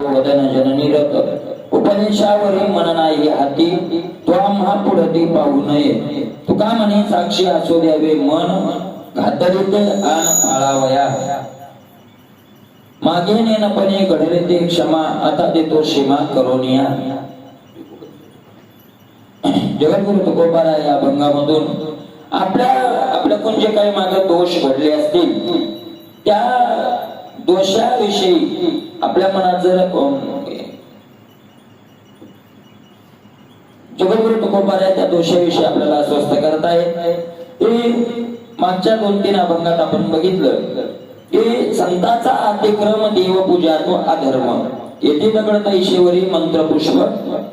वदन जननी रत उपदेशावरी मन नाही हाती तो आम्हा पुढती पाहू नये तुका म्हणे साक्षी असू द्यावे मन घातरीत आन आळावया मागे नेनपणे घडले ते क्षमा आता देतो सीमा करोनिया. जगद्गुरु तुकोबाराय या अभंगामधून आपल्याकडून जे काही मागे दोष घडले असतील त्या दोषाविषयी आपल्या मनात जर जगद्गुरु तुकोबाराय त्या दोषाविषयी आपल्याला अस्वस्थ करतायत. मागच्या 2-3 अभंगात आपण बघितलं की संतांचा अतिक्रम देवपूजा तो अधर्म येथे दगड तैशेवरी मंत्रपुष्प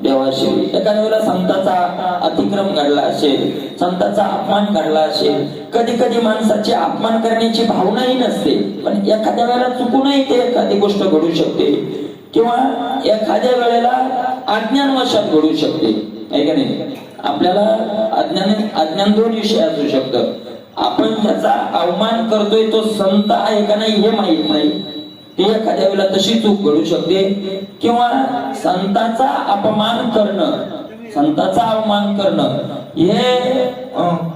देवाशिवी. एखाद्या वेळेला संतांचा अतिक्रम घडला असेल, संतांचा अपमान घडला असेल, कधी कधी माणसाची अपमान करण्याची भावनाही नसते, पण एखाद्या वेळेला चुकूनही ते एखादी गोष्ट घडू शकते किंवा एखाद्या वेळेला अज्ञानवशात घडू शकते, आहे का नाही. आपल्याला अज्ञान 2 विषय असू शकतं. आपण त्याचा अवमान करतोय तो संत आहे का नाही हे माहित नाही, ते एखाद्या वेळेला तशी चूक घडू शकते. किंवा संतांचा अपमान करणं, संतांचा अवमान करणं हे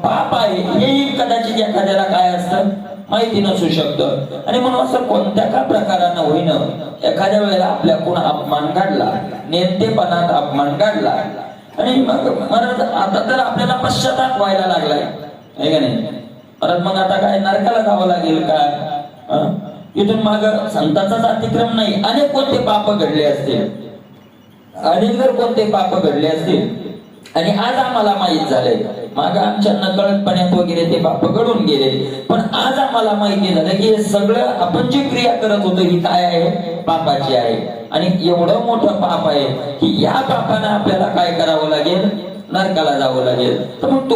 पाप आहे हे कदाचित एखाद्याला काय असतं माहिती नसू शकतं. आणि म्हणून असं कोणत्या का प्रकारानं होईना एखाद्या वेळेला आपल्याकडून अपमान घडला, नेतेपणात अपमान घडला आणि मग आता तर आपल्याला पश्चाताप व्हायला लागलाय, आहे का नाही. परत मग आता काय नरकाला जावं लागेल का. इथून माग संतांचाच अतिक्रम नाही, अनेक कोणते पाप घडले असतील, अनेक जर कोणते पाप घडले असतील आणि आज आम्हाला माहित झालंय, माग आमच्या नकळतपणात वगैरे ते पाप घडून गेले, पण आज आम्हाला माहिती झालं की हे सगळं आपण जी क्रिया करत होतो ही काय आहे, पापाची आहे. आणि एवढं मोठं पाप आहे की या पापानं आपल्याला काय करावं लागेल, नरकाला जावं लागेल. तर मग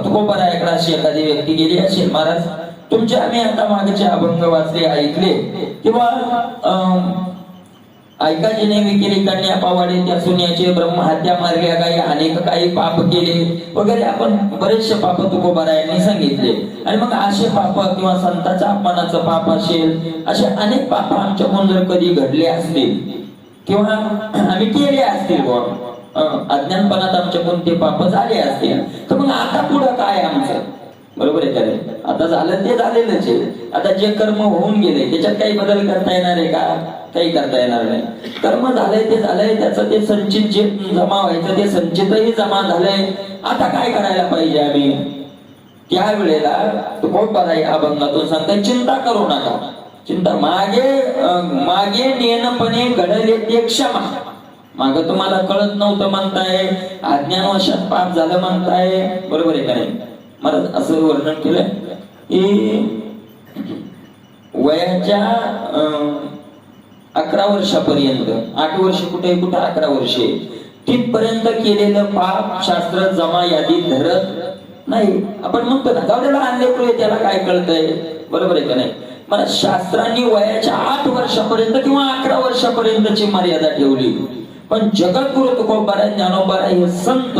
तुकोबारायाकडे अशी एखादी व्यक्ती गेली असेल, महाराज तुमचे आम्ही आता मागचे अभंग वाचले, ऐकले किंवा ऐका जिने विकेली कन्या पावाडे त्या सुन्याचे ब्रह्महत्या मारल्या काही अनेक काही पाप केले वगैरे आपण बरेचसे पाप तुकोबारायांनी सांगितले. आणि मग असे पाप किंवा संतांच्या अपमानाचं पाप असेल, असे अनेक पाप आमच्याकडून जर कधी घडले असतील किंवा आम्ही केले असतील, अज्ञानपणात आमच्याकडून ते पाप झाले असतील, तर मग आता पुढं काय आमचं, बरोबर आहे का. आता झालं ते झालेलंच आहे. आता जे कर्म होऊन गेले त्याच्यात काही बदल करता येणार आहे का, काही करता येणार नाही. कर्म झालंय ते झालंय, त्याचं ते संचित जे जमा व्हायचं ते संचितही जमा झालंय. आता काय करायला पाहिजे आम्ही, त्यावेळेला तुकोबाराय अभंगातून सांगताय चिंता करू नका. चिंता मागे नेनपणे घडले ते क्षमा. माग तुम्हाला कळत नव्हतं म्हणताय, अज्ञानवशात पाप झालं म्हणताय, बरोबर आहे का नाही. मला असं वर्णन केलंय की वयाच्या 11 वर्षापर्यंत, 8 वर्ष कुठे 11 वर्षे तिथपर्यंत केलेलं पाप शास्त्र जमा यादीत धरत नाही. आपण म्हणतो ना गावड्याला आणले त्याला काय कळतंय, बरोबर आहे का नाही. मला शास्त्रांनी वयाच्या 8 वर्षापर्यंत किंवा 11 वर्षापर्यंतची मर्यादा ठेवली, पण जगद्गुरु तुकोबाराय ज्ञानोबाराय हे संत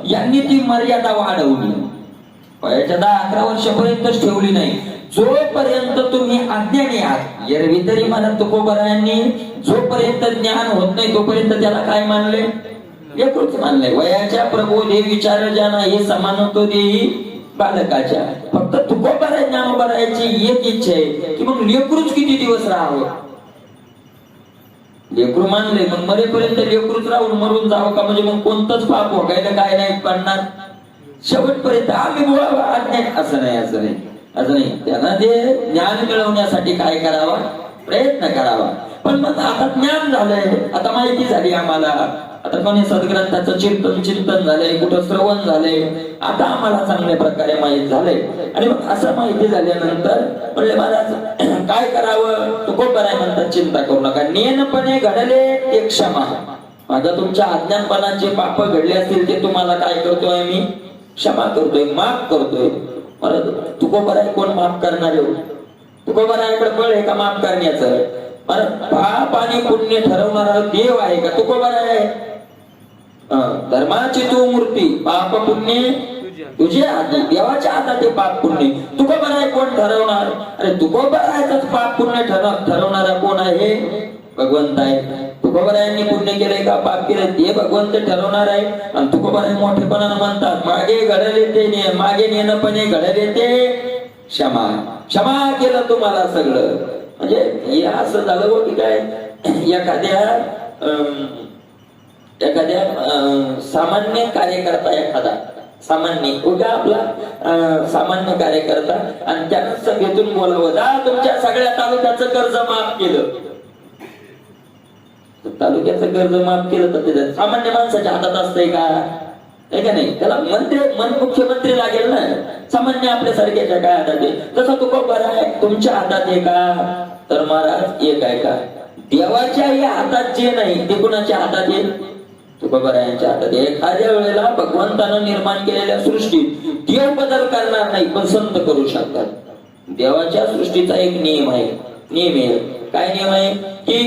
यांनी ती मर्यादा वाढवली. वयाच्या 10-11 वर्षापर्यंतच ठेवली नाही. जोपर्यंत तुम्ही अज्ञानी आहात, एरवी तरी मला तुकोबारायांनी जोपर्यंत ज्ञान होत नाही तोपर्यंत त्याला काय मानले, लेकरूच मानले. वयाच्या प्रबोधे विचार ज्ञान हे समानतो देई बालकाच्या. फक्त तुकोबाराय ज्ञानोबारायाची एक इच्छा आहे की मग लेकरूच किती दिवस राहावं. लेकरू मानले मग मरेपर्यंत लेकरूच राहून मरून जावं का, म्हणजे मग कोणतंच पाप भोगायला काय नाही पडणार शेवटपर्यंत आम्ही मुळावा अज्ञान. असं नाही. त्यांना ते ज्ञान मिळवण्यासाठी काय करावा, प्रयत्न करावा. पण मग आता ज्ञान झालंय, आता माहिती झाली आम्हाला, आता कोणी सद्ग्रंथाचं चिंतन झालंय, कुठं श्रवण झालंय, आता आम्हाला चांगल्या प्रकारे माहित झालंय. आणि मग असं माहिती झाल्यानंतर म्हणले महाराज काय करावं. तुकोबाराय म्हणतात चिंता करू नका, नेनपणे घडले ते क्षमा. माझा तुमच्या अज्ञानपणाचे पाप घडले असतील ते तुम्हाला काय करतोय, मी क्षमा करतोय, माफ करतोय. तुकोबाराय कोण माफ करणार आहे, तुकोबारायाकडे बळ आहे का माफ करण्याचं. पाप आणि पुण्य ठरवणारा देव आहे का तुकोबाराय आहे. धर्माची तू मूर्ती, पाप पुण्य तुझ्या हाती, देवाच्या हातात ते पाप पुण्य. तुकोबाराय कोण ठरवणार, अरे तुकोबारायचाच पाप पुण्य ठरवणारा कोण आहे, भगवंत आहे. तुकोबारायांनी पुण्य केलंय का पाप केलंय ते भगवंत ठरवणार आहे. आणि तुकोबाराय मोठेपणानं म्हणतात मागे घडले ते मागे नेणंपणे घडले ते क्षमा. क्षमा केलं तुम्हाला सगळं. म्हणजे हे असं झालं हो की काय एखाद्या सामान्य कार्यकर्ता एखादा सामान्य उगा आपला सामान्य कार्यकर्ता आणि त्यानं सभेतून बोलावं जा तुमच्या सगळ्या तालुक्याचं कर्ज माफ केलं. तालुक्याचं कर्ज माफ केलं तर ते सामान्य माणसाच्या हातात असतंय का? आहे का नाही? त्याला मुख्यमंत्री लागेल ना. सामान्य आपल्या सारख्याच्या काय हातात आहे? तसं तुकोबाराय तुमच्या हातात आहे का? तर महाराज एक आहे का देवाच्याही हातात जे नाही ते कुणाच्या हातात आहे? तुकोबारायांच्या हातात. एखाद्या वेळेला भगवंतानं निर्माण केलेल्या सृष्टीत देव बदल करणार नाही पण संत करू शकतात. देवाच्या सृष्टीचा एक नियम आहे. काय नियम आहे की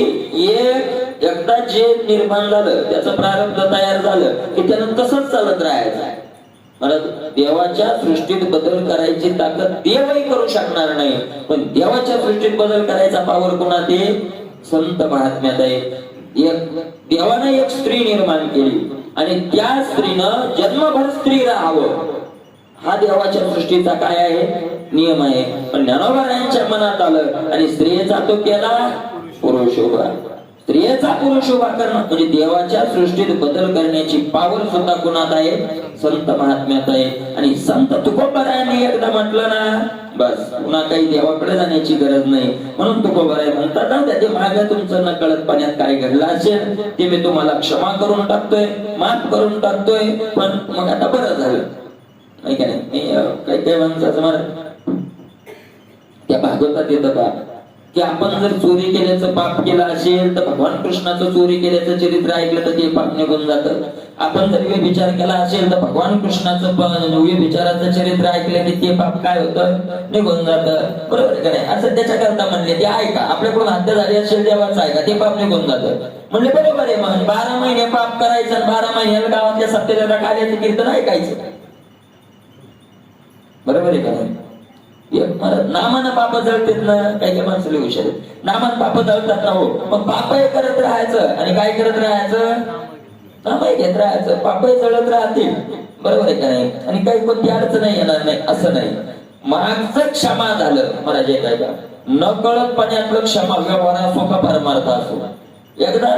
एकदा जे निर्माण झालं त्याचं प्रारब्ध तयार झालं की त्यानं तसंच चालत राहायचं. मला देवाच्या सृष्टीत बदल करायची ताकद देवही करू शकणार नाही पण देवाच्या सृष्टीत बदल करायचा पावर कोणात आहे? संत महात्म्यात आहे. देवानं एक स्त्री निर्माण केली आणि त्या स्त्रीनं जन्मभर स्त्री राहावं हा देवाच्या सृष्टीचा काय आहे? नियम आहे. पण ज्ञानोबारायांच्या मनात आलं आणि स्त्रियेचा तो केला पुरुष उभा. स्त्रियेचा पुरुष उभा करणं म्हणजे देवाच्या सृष्टीत बदल करण्याची पावर सुद्धा कुणात आहे? संत महात्म्यात आहे. आणि संत तुकोबारायांनी एकदा म्हटलं ना बस पुन्हा काही देवाकडे जाण्याची गरज नाही. म्हणून तुकोबाराय म्हणतात ना त्याचे मागे तुमचं नकळत पाण्यात काय घडलं असेल ते मी तुम्हाला क्षमा करून टाकतोय माफ करून टाकतोय. पण मग आता बरं झालं नाही का नाही? काही माणसाचं मला त्या भागवतात येतं का की आपण जर चोरी केल्याचं पाप केलं असेल तर भगवान कृष्णाचं चोरी केल्याचं चरित्र ऐकलं तर ते पाप निघून जातं. आपण जर व्यभिचार केला असेल तर भगवान कृष्णाचं व्यभिचाराचं चरित्र ऐकलं की ते पाप काय होतं? निघून जातं. बरोबर का नाही? असं त्याच्याकरता म्हणले ते ऐका आपल्याकडून हत्या झाली असेल देवाचं ऐका ते पाप निघून जातं. म्हणले बरोबर आहे. मग 12 महिने पाप करायचं आणि 12 महिन्याला गावातल्या सत्तेला कार्याचं कीर्तन ऐकायचं. बरोबर आहे का नाही? नामानं पाप जळतात ना. काही काही माणसं हुशार आहेत. नामानं पाप जळतात ना हो. मग पापही करत राहायचं आणि काय करत राहायचं? नामही घेत राहायचं. पापही जळत राहतील. बरोबर आहे का नाही? आणि काही कोणती अडचण येणार नाही असं नाही. मागचं क्षमा झालं महाराज काय का नकळतपणातलं क्षमा व्यवहार असो का परमार्थ असो एकदा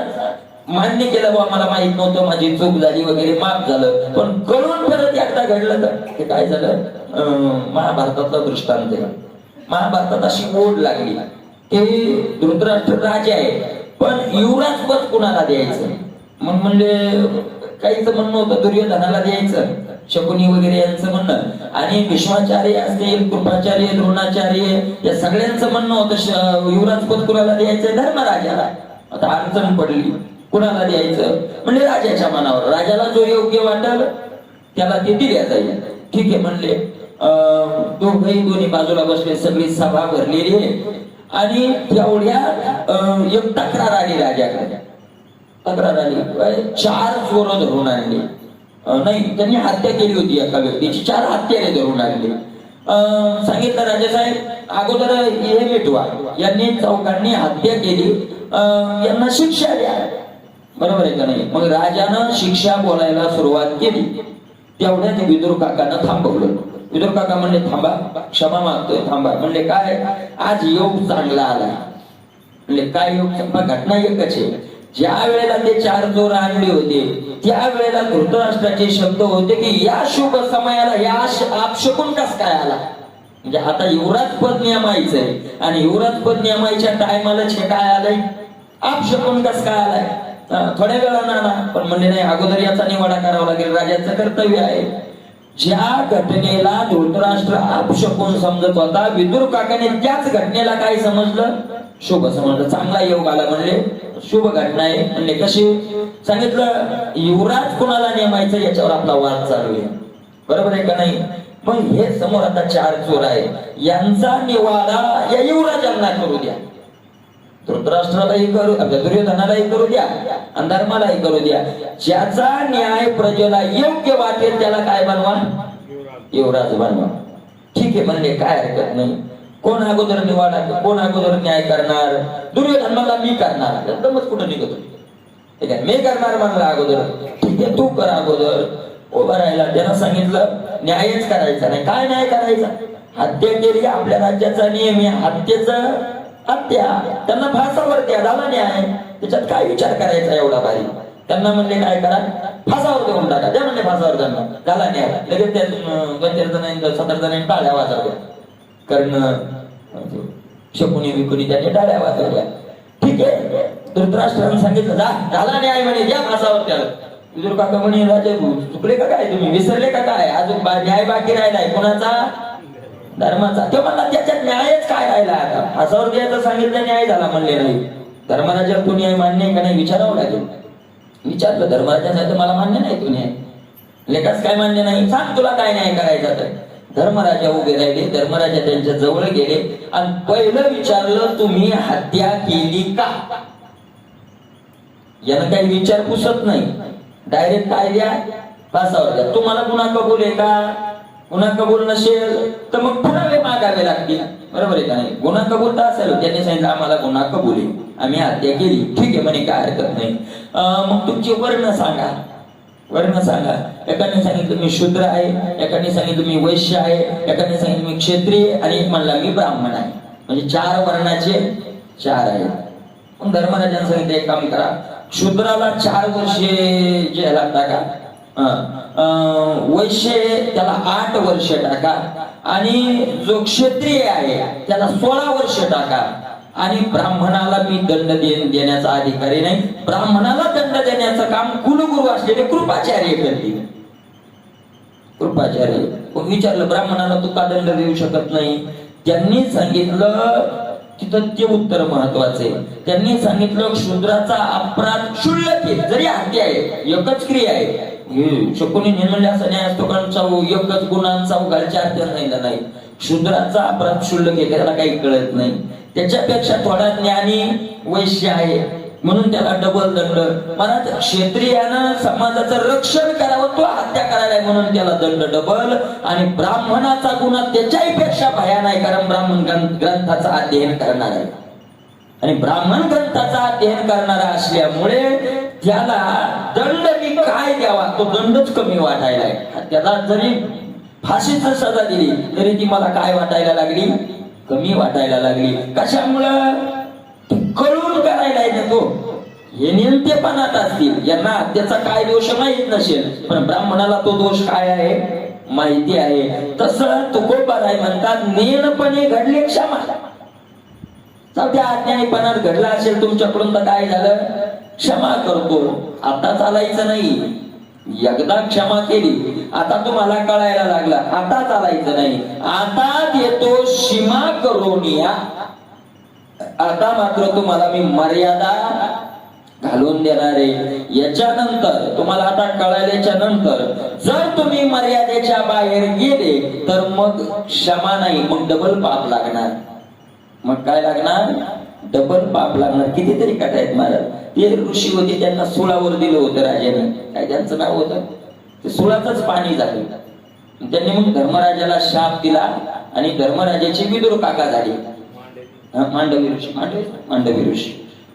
मान्य केलं बा मला माहित नव्हतं माझी चूक झाली वगैरे माफ झालं. पण करून परत एकदा घडलं तर ते काय झालं? महाभारतातला दृष्टांत आहे. महाभारतात अशी ओढ लागली की धृतराष्ट्र राजे आहे पण युवराज पद कुणाला द्यायचं? मग म्हणजे काहीच म्हणणं होतं दुर्योधनाला द्यायचं शकुनी वगैरे यांचं म्हणणं आणि भीष्माचार्य असतील कृपाचार्य द्रोणाचार्य या सगळ्यांचं म्हणणं होतं युवराज पद कुणाला द्यायचं? धर्मराजाला. आता अडचण पडली कुणाला द्यायचं? म्हणजे राजाच्या मनावर. राजाला जो योग्य वाटेल त्याला ते दिल्या जाईल. ठीक आहे म्हणले. दोन्ही बाजूला बसले. सगळी सभा भरलेली आहे आणि तेवढ्या एक तक्रार आली राजाकडे. तक्रार आली 4 चोर धरून आणली. नाही त्यांनी हत्या केली होती एका व्यक्तीची. 4 हत्यारे धरून आणली. सांगितलं राजासाहेब अगोदर हे मिटवा. यांनी चौघांनी हत्या केली यांना शिक्षा द्या. बरोबर आहे का नाही? मग राजानं शिक्षा बोलायला सुरुवात केली. तेवढ्यात विदुर काकानं थांबवलं. विदुर काका म्हणले थांबा क्षमा मागतोय थांबा. म्हणले काय? आज योग चांगला आला. म्हणले काय योग? घटना एकच आहे. ज्या वेळेला ते 4 चोर आणले होते त्या वेळेला धृतराष्ट्राचे शब्द होते की या शुभ समयाला या आपशकून कस काय आला? म्हणजे आता युवराज पद नियमायचंय आणि युवराज पद नियमायच्या टायमाला काय आलंय? आपशकून कस काय आलाय? थोड्या वेळानं आला. पण म्हणले नाही अगोदर याचा निवाडा करावा लागेल. राजाचं कर्तव्य आहे. ज्या घटनेला धृतराष्ट्र अपशकुन समजत होता विदुर काकाने त्याच घटनेला काय समजलं? शुभ समजलं. चांगला योग आला म्हणले शुभ घटना आहे. म्हणले कशी? सांगितलं युवराज कुणाला नेमायचं याच्यावर आपला वाद चालू आहे. बरोबर आहे का नाही? मग हे समोर आता 4 चोर आहे यांचा निवाडा या युवराजांना करू द्या. धृतराष्ट्रालाही करू दुर्योधनालाही करू द्या आणि धर्मालाही करू द्या. ज्याचा न्याय प्रजेला योग्य वाटेल त्याला काय बनवा? युवराज बनवा. ठीक आहे म्हणले काय हरकत नाही. कोण अगोदर निवाडा, कोण अगोदर न्याय करणार? दुर्योधन म्हणला मी करणार. एकदमच कुठं निघतो, ठीक आहे, मी करणार म्हणला अगोदर. ठीक आहे, तू कर अगोदर. उभा राहिला. त्यानं सांगितलं न्यायच करायचा नाही. काय न्याय करायचा? हत्या केली, आपल्या राज्याचा नियम आहे हत्येचा हत्या, त्यांना फासावर द्या, झाला न्याय. त्याच्यात काय विचार करायचा एवढा भारी? त्यांना म्हणले काय करा, फासावर देऊन टाका. त्या म्हणले फासावर त्यांना, झाला न्याय. लगेच त्या 2-4 जणांनी 7-8 जणांनी टाळ्या वाजवल्या. कर्ण शकुनी विकुनी त्यांनी टाळ्या वाजवल्या. ठीक आहे, धृतराष्ट्रानं सांगितलं जा, झाला न्याय म्हणे, द्या फासावर त्याला. विदुर काका म्हणे राजे चुकले का काय, तुम्ही विसरले का काय, अजून न्याय बाकी राहिलाय. कोणाचा? धर्माचा. तो म्हणला त्याच्यात न्यायच काय राहिला, आता फासावर द्यायचं सांगितलं, न्याय झाला म्हणले नाही. धर्मराजा तू न्याय मान्य आहे का नाही विचारावं लागेल. विचारलं धर्मराजाचं, तर मला मान्य नाही तू न्याय. लेखाच काय मान्य नाही, सांग तुला काय न्याय करायचा. तर धर्मराजा उभे राहिले. धर्मराजा त्यांच्या जवळ गेले आणि पहिलं विचारलं तुम्ही हत्या केली का? यानं काही विचार पुसत नाही, डायरेक्ट काय द्या, फासावर द्या. तुम्हाला गुन्हा कबूल आहे का? गुन्हा कबूल नसेल तर मग पुरावे मागावे लागतील, बरोबर आहे का नाही? गुन्हा कबूल तर असेल, त्यांनी सांगितलं आम्हाला गुन्हा कबूल आहे, आम्ही हत्या केली. ठीक आहे म्हणे, काय हरकत नाही. मग तुमची वर्ण सांगा, वर्ण सांगा. एकाने सांगितलं मी शूद्र आहे, एकाने सांगितलं मी वैश्य आहे, एकाने सांगितलं मी क्षत्रिय, आणि एक म्हणला मी ब्राह्मण आहे. म्हणजे 4 वर्णाचे 4 आहेत. मग धर्मराजाने सांगितलं एक काम करा, शूद्राला 4 वर्षे जेला टाका, वैश्य त्याला 8 वर्ष टाका, आणि जो क्षत्रिय आहे त्याला 16 वर्ष टाका, आणि ब्राह्मणाला मी दंड देण्याचा अधिकारी नाही. ब्राह्मणाला दंड देण्याचं काम कुलगुरू असलेले कृपाचार्य करतील. कृपाचार्य. मग विचारलं ब्राह्मणाला तू का दंड देऊ शकत नाही? त्यांनी सांगितलं, तिथं ते उत्तर महत्वाचे. त्यांनी सांगितलं शूद्राचा अपराध क्षुल्लक आहे, जरी हत्या आहे, एकच क्रिया आहे. शकुनी निर्मल्य असं न्याय असतो, कारण एकच गुणांचा उघालच्या अर्थ नाही. शूद्राचा अपराध क्षुल्लक आहे, त्याला काही कळत नाही. त्याच्यापेक्षा थोडा ज्ञानी वैश्य आहे म्हणून त्याला डबल दंड. मला क्षत्रियानं समाजाचं रक्षण करावं, तो हत्या करायला म्हणून त्याला दंड डबल. आणि ब्राह्मणाचा गुन्हा त्याच्याही पेक्षा भयान आहे, कारण ब्राह्मण ग्रंथाचा अध्ययन करणार आहे, आणि ब्राह्मण ग्रंथाचा अध्ययन करणारा असल्यामुळे त्याला दंड मी काय द्यावा, तो दंडच कमी वाटायला आहे. त्याला जरी फाशीची सजा दिली तरी ती मला काय वाटायला लागली, कमी वाटायला लागली. कशामुळं? कळून करायला येतो. हे नेमकेपणात असतील, यांना हत्याचा काय दोष माहित नसेल, पण ब्राह्मणाला तो दोष काय आहे माहिती आहे. तसं तुकोबाराय म्हणतात, नेनपणे घडले क्षमा. त्या अज्ञानीपणात घडला असेल तुमच्याकडून तर काय झालं, क्षमा करतो. आता चालायचं नाही, एकदा क्षमा केली, आता तुम्हाला कळायला लागला, आता चालायचं नाही. आता देतो सीमा करून या, आता मात्र तुम्हाला मी मर्यादा घालून देणार आहे. याच्यानंतर तुम्हाला आता कळाल्याच्या नंतर जर तुम्ही मर्यादेच्या बाहेर गेले तर मग क्षमा नाही, मग डबल पाप लागणार. मग काय लागणार? डबल पाप लागणार. कितीतरी कथा आहेत महाराज. ते ऋषी होते, त्यांना सुळावर दिलं होतं राजाने. काय त्यांचं नाव होतं? ते सुळाचंच पाणी झालं. त्यांनी मग धर्मराजाला शाप दिला आणि धर्मराजाची विदुर काका झाली. मांडवी ऋषी,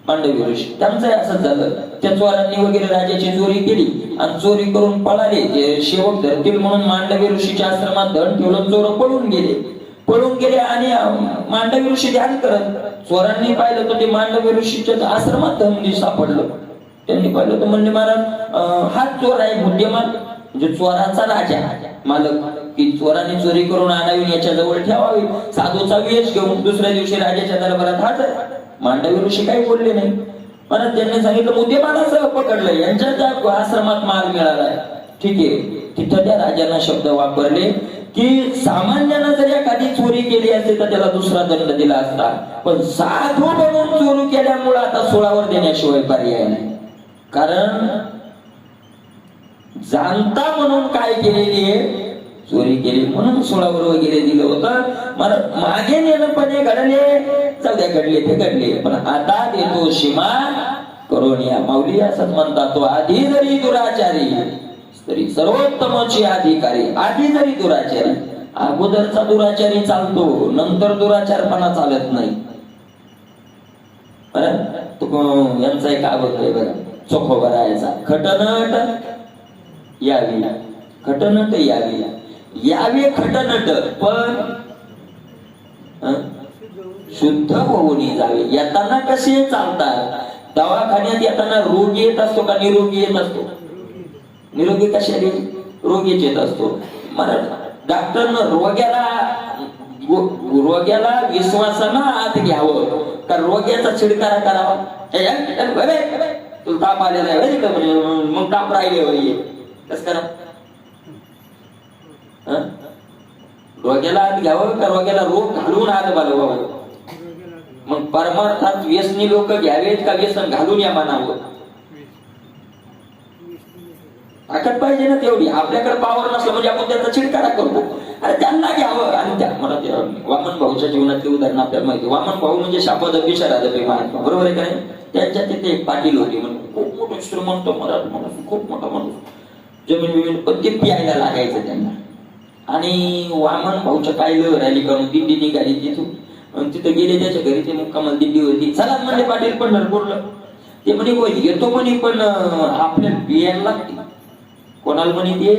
मांडवी ऋषी त्यांचं असंच झालं. त्या चोरांनी वगैरे राजाची चोरी केली आणि चोरी करून पळाले. ते सेवक धरतील म्हणून मांडवी ऋषीच्या आश्रमात धन ठेवलं, चोर पळून गेले आणि मांडवी ऋषी ध्यान करत. चोरांनी पाहिलं तर ते मांडवी ऋषीच्या आश्रमात धन सापडलं. त्यांनी पाहिलं तर म्हणले महाराज हा चोर आहे बुद्धिमान, म्हणजे चोराचा राजा मालक, की चोरांनी चोरी करून आणावी याच्या जवळ ठेवावी. साधूचा वेश घेऊन दुसऱ्या दिवशी राजाच्या दरबारात हजर. मांडवी ऋषी काही बोलले नाही. परत त्यांनी सांगितलं बुद्धिमानासह पकडलं, यांच्या त्या आश्रमात माल मिळालाय. ठीक आहे. तिथं त्या राजांना शब्द वापरले की सामान्यानं जर एखादी चोरी केली असते तर त्याला दुसरा दंड दिला असता, पण साधू बनून चोरी केल्यामुळे आता सोळावर देण्याशिवाय पर्याय नाही. कारण जाणता म्हणून काय केलेली आहे, चोरी केली म्हणून सोळावर वगैरे दिलं होतं. मला मागे नेणपणे घडले, चौद्या घडले ते घडले, पण आता देतो सीमा करून या. माऊली असंच म्हणतात, तो आधी जरी दुराचारी तरी सर्वोत्तमची अधिकारी. आधी जरी दुराचारी, अगोदरचा दुराचारी चालतो, नंतर दुराचारपणा चालत नाही. यांचा एक आवड आहे बघा, चोखोबा राहायचा. खटनट यावी, खटनट यावी, यावे खटनट, पण शुद्ध होऊन जावे. येताना कसे चालतात? दवाखान्यात येताना रोगी येत असतो का निरोगी येत असतो? निरोगी कशाने? रोगीच येत असतो. मला डॉक्टरनं रोग्याला विश्वासानं आत घ्यावं का रोग्याचा चिडकारा करावा? तुला ताप आलेला आहे, मग ताप राहिले कस करा? रोग्याला आत घ्यावं का रोग्याला रोग घालून आत बोलवावं? मग परमार्थात व्यसनी लोक घ्यावेत का व्यसन घालून या मानावं? ताकद पाहिजे ना तेवढी. आपल्याकडे पावर नसलं म्हणजे आपण त्याचा चिडकारा करतो. अरे त्यांना घ्यावं. आणि त्या मला वामन भाऊच्या जीवनातले उदाहरण आपल्याला माहिती. वामन भाऊ म्हणजे शापदपी शरादपी महात्मा, बरोबर आहे का नाही? त्यांच्या तिथे एक पाटील होती, म्हणजे खूप मोठं श्रीमंत मराठी माणूस, खूप मोठा माणूस, जमीन बिमीन, पण ते प्यायला लागायचं त्यांना. आणि वामन भाऊच्या पाहिलं रॅली करून दिंडी निघाली तिथून, तिथं गेले त्याच्या घरी. ते मुक्कामाला दिंडी होती. चला म्हणजे पाटील पंढरपूरला. ते म्हणे होय येतो म्हणे, पण आपल्याला बियायला लागते. कोणाला म्हणे? ते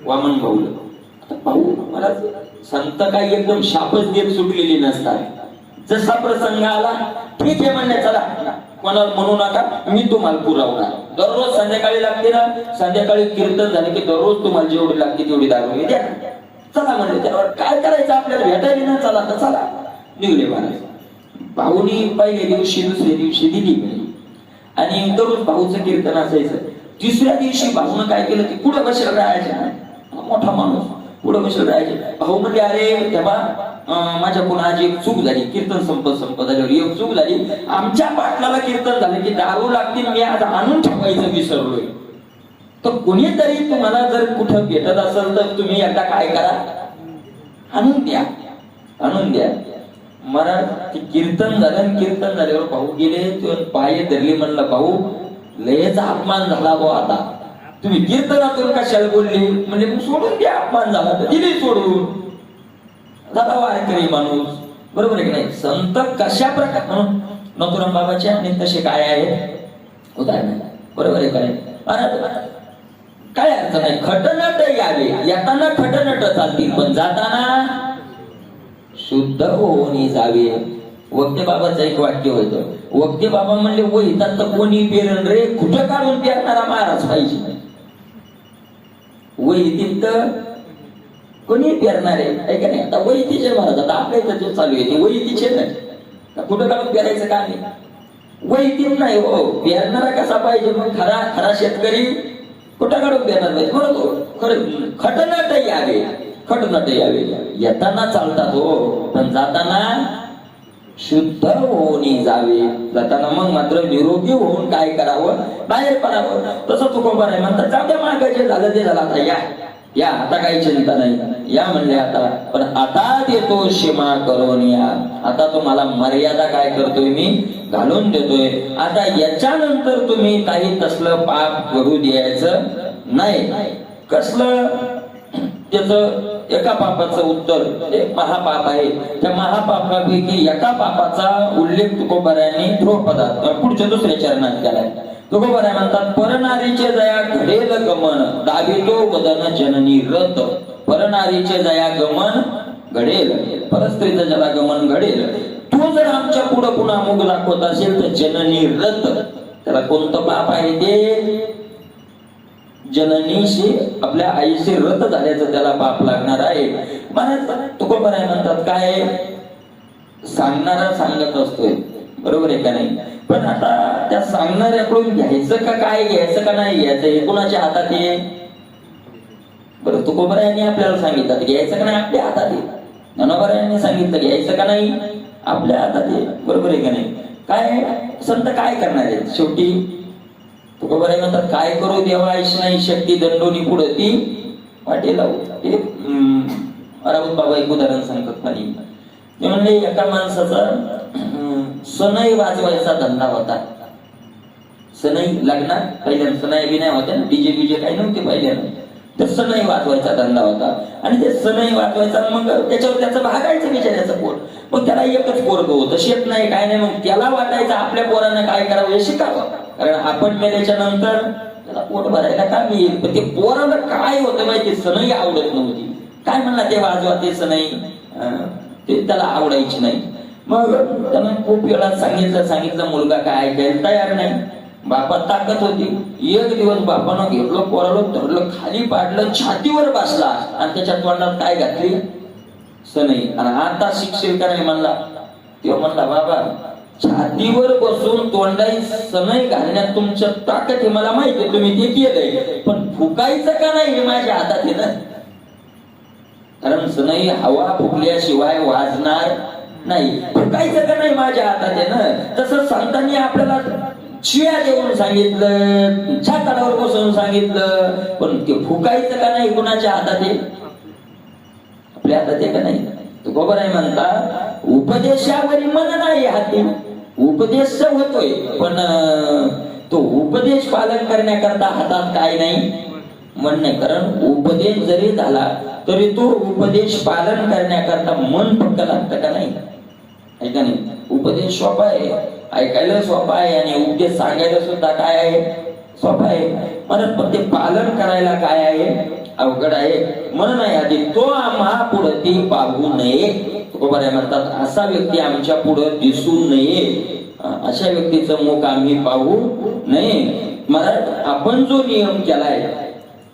वामन भाऊला. आता भाऊ मला संत काही एकदम शापच देत सुटलेली नसतात. जसा प्रसंग आला ठीक आहे म्हणणे, चला कोणाला म्हणू नका, मी तुम्हाला पुरवणार. दररोज संध्याकाळी लागते ना, संध्याकाळी कीर्तन झाले की दररोज तुम्हाला जेवढी लागते तेवढी दारू द्या. चला म्हणले, त्यावर काय करायचं आपल्याला, भेटायला ना, चला तर चला. निघले महाराज. भाऊनी पहिल्या दिवशी दुसऱ्या दिवशी दिली मिळली. आणि दररोज भाऊचं कीर्तन असायचं. तिसऱ्या दिवशी भाऊनं काय केलं, की पुढे बसेल राहायचे, मोठा माणूस पुढे बसेल राहायचे. भाऊ म्हणजे अरे तेव्हा माझ्याकडून आज एक चूक झाली, कीर्तन संपत झाल्यावर एक चूक झाली. आमच्या पाटलाला कीर्तन झालं की दारू लागतील, मी आज आणून ठेवायचं विसरलोय. तर कोणीतरी तुम्हाला जर कुठं भेटत असेल तर तुम्ही एकदा काय करा, आणून द्या, आणून द्या. मला कीर्तन झालं. कीर्तन झाल्यावर भाऊ गेले, पाय धरली. म्हणलं भाऊ लयचा अपमान झाला गो, आता तुम्ही कीर्तनातून कशाला बोलले? म्हणजे सोडून द्या, अपमान झाला तर दिली सोडून. झाला वारकरी माणूस, बरोबर आहे की नाही? संत कशा प्रकारे नथुराम बाबाचे आणि तसे काय आहे उदाहरण, बरोबर आहे का नाही? काय अर्थ नाही. खटनट यावे, येताना खटनट चालतील, पण जाताना शुद्ध होऊन जावे. वक्ते बाबाचं एक वाक्य होतं. वक्ते बाबा म्हणले वहितात तर कोणी पेरण रे, कुठं काढून पेरणारा महाराज पाहिजे. वहितीत तर कोणी पेरणार आहे का नाही? आता वहितीचे महाराज, आता आपल्या इथं जे चालू आहे ते वहितीचे नाही, कुठं काढून पेरायचं का नाही? वहितीत नाही हो, पेरणारा कसा पाहिजे? मग खरा खरा शेतकरी कुठं काढून पेरणार पाहिजे? म्हणतो खरं खटनट यावे, खटनट यावे. येताना चालतात हो, पण जाताना शुद्ध होऊन जावे. जाताना मग मात्र निरोगी होऊन काय करावं, बाहेर पडावं. तसं तुकोबा नाही म्हणतात, जाऊ द्या मागे जे झालं ते झालं, आता या आता काही चिंता नाही, या म्हणले आता. पण आता देतो सीमा करून या, आता तुम्हाला मर्यादा काय करतोय मी, घालून देतोय. आता याच्यानंतर तुम्ही काही तसलं पाप करू द्यायचं नाही. कसलं? त्याचं एका पापाचं उत्तर एक महापाप आहे. त्या महापापापैकी एका पापाचा उल्लेख तुकोबारायांनी ध्रुवपदात पुढच्या दुसऱ्या चरणात केलाय. तुकोबाराय म्हणतात, परनारीचे जया घडेल गमन, दावितो वदन जननी रत. परनारीचे जया गमन घडेल, परस्त्रीचं ज्याला गमन घडेल, तो जर आमच्या पुढं पुन्हा मुग दाखवत असेल तर जननी रत. त्याला कोणतं पाप आहे ते? जननीशी, आपल्या आईशी रत झाल्याचं त्याला पाप लागणार आहे. तुकोबाराय म्हणतात, काय सांगणारा सांगत असतोय, बरोबर आहे का नाही? पण आता त्या सांगणाऱ्याकडून घ्यायचं का काय, घ्यायचं का नाही घ्यायचं, हे कोणाच्या हातात आहे? बरं, तुकोबारायांनी आपल्याला सांगितलं घ्यायचं का नाही, आपल्या हातात आहे. ज्ञानोबारायांनी सांगितलं घ्यायचं का नाही, आपल्या हातात आहे, बरोबर आहे का नाही? काय संत काय करणार आहेत शेवटी? तुकोबाराय म्हणतात, काय करू देवा ऐश नाही शक्ती दंडोनी पुढे ती वाटे लावू. ते राऊत बाबा एक उदाहरण सांगतात खाली. ते म्हणले एका माणसाचा सनई वाजवायचा धंदा होता. सनई लग्नात पहिल्या सनई बी नाही होत्या, डीजे बीजे काही नव्हते पहिल्या. तर सनई वाजवायचा धंदा होता आणि ते सनई वाजवायचा, मग त्याच्यावर त्याचं भागायचं बिचाऱ्याचं पोट. मग त्याला एकच पोरग होतं, शेत नाही काय नाही. मग त्याला वाटायचं आपल्या पोरांना काय करावं हे शिकावं, कारण आपण मेल्याच्या नंतर त्याला पोट भरायला काम येईल. पण ते पोराला काय होतं माहिती, सनई आवडत नव्हती. काय म्हणला ते वाजवा ते सनई, ते त्याला आवडायची नाही. मग त्यानं खूप वेळा सांगितलं मुलगा काय ऐकायला तयार नाही. बापात ताकद होती. एक दिवस बापानं घेतलं पोराला, धरलं, खाली पाडलं, छातीवर बसला आणि त्याच्या तोंडात काय घातली, सनई. आणि आता शिक्षण का नाही म्हणला, तेव्हा म्हणला बाबा छातीवर बसून तोंडाई सनई घालण्यात तुमच्या ताकद आहे मला माहिती आहे, तुम्ही ते केलंय, पण फुकायचं का नाही हे माझ्या हातात आहे ना. कारण सनई हवा फुकल्याशिवाय वाजणार नाही. फुकायचं का नाही माझ्या हातात आहे ना. तसं संतांनी आपल्याला शिव्या देऊन सांगितलं, छाताडावर बसवून सांगितलं, पण ते फुकायचं का नाही कुणाच्या हातात आहे, आपल्या हातात आहे का नाही. बरोबर आहे म्हणता, उपदेशावरी मन नाही हाती. उपदेश होतोय पण तो उपदेश पालन करण्याकरता हातात काय नाही, मन नाही. कारण उपदेश जरी झाला तरी तो उपदेश पालन करण्याकरता मन पक्क लागतं का नाही, ऐका नाही. उपदेश सोपा आहे, ऐकायला सोपा आहे आणि उपदेश सांगायला सुद्धा काय आहे, सोपा आहे. म्हणत पण ते पालन करायला काय आहे, अवघड आहे. म्हणून आहे आधी तो आम्हा पुढे ती पाहू नये. बरोबर आहे म्हणतात, असा व्यक्ती आमच्या पुढे दिसू नये, अशा व्यक्तीचं मुख आम्ही पाहू नये. मला आपण जो नियम केलाय,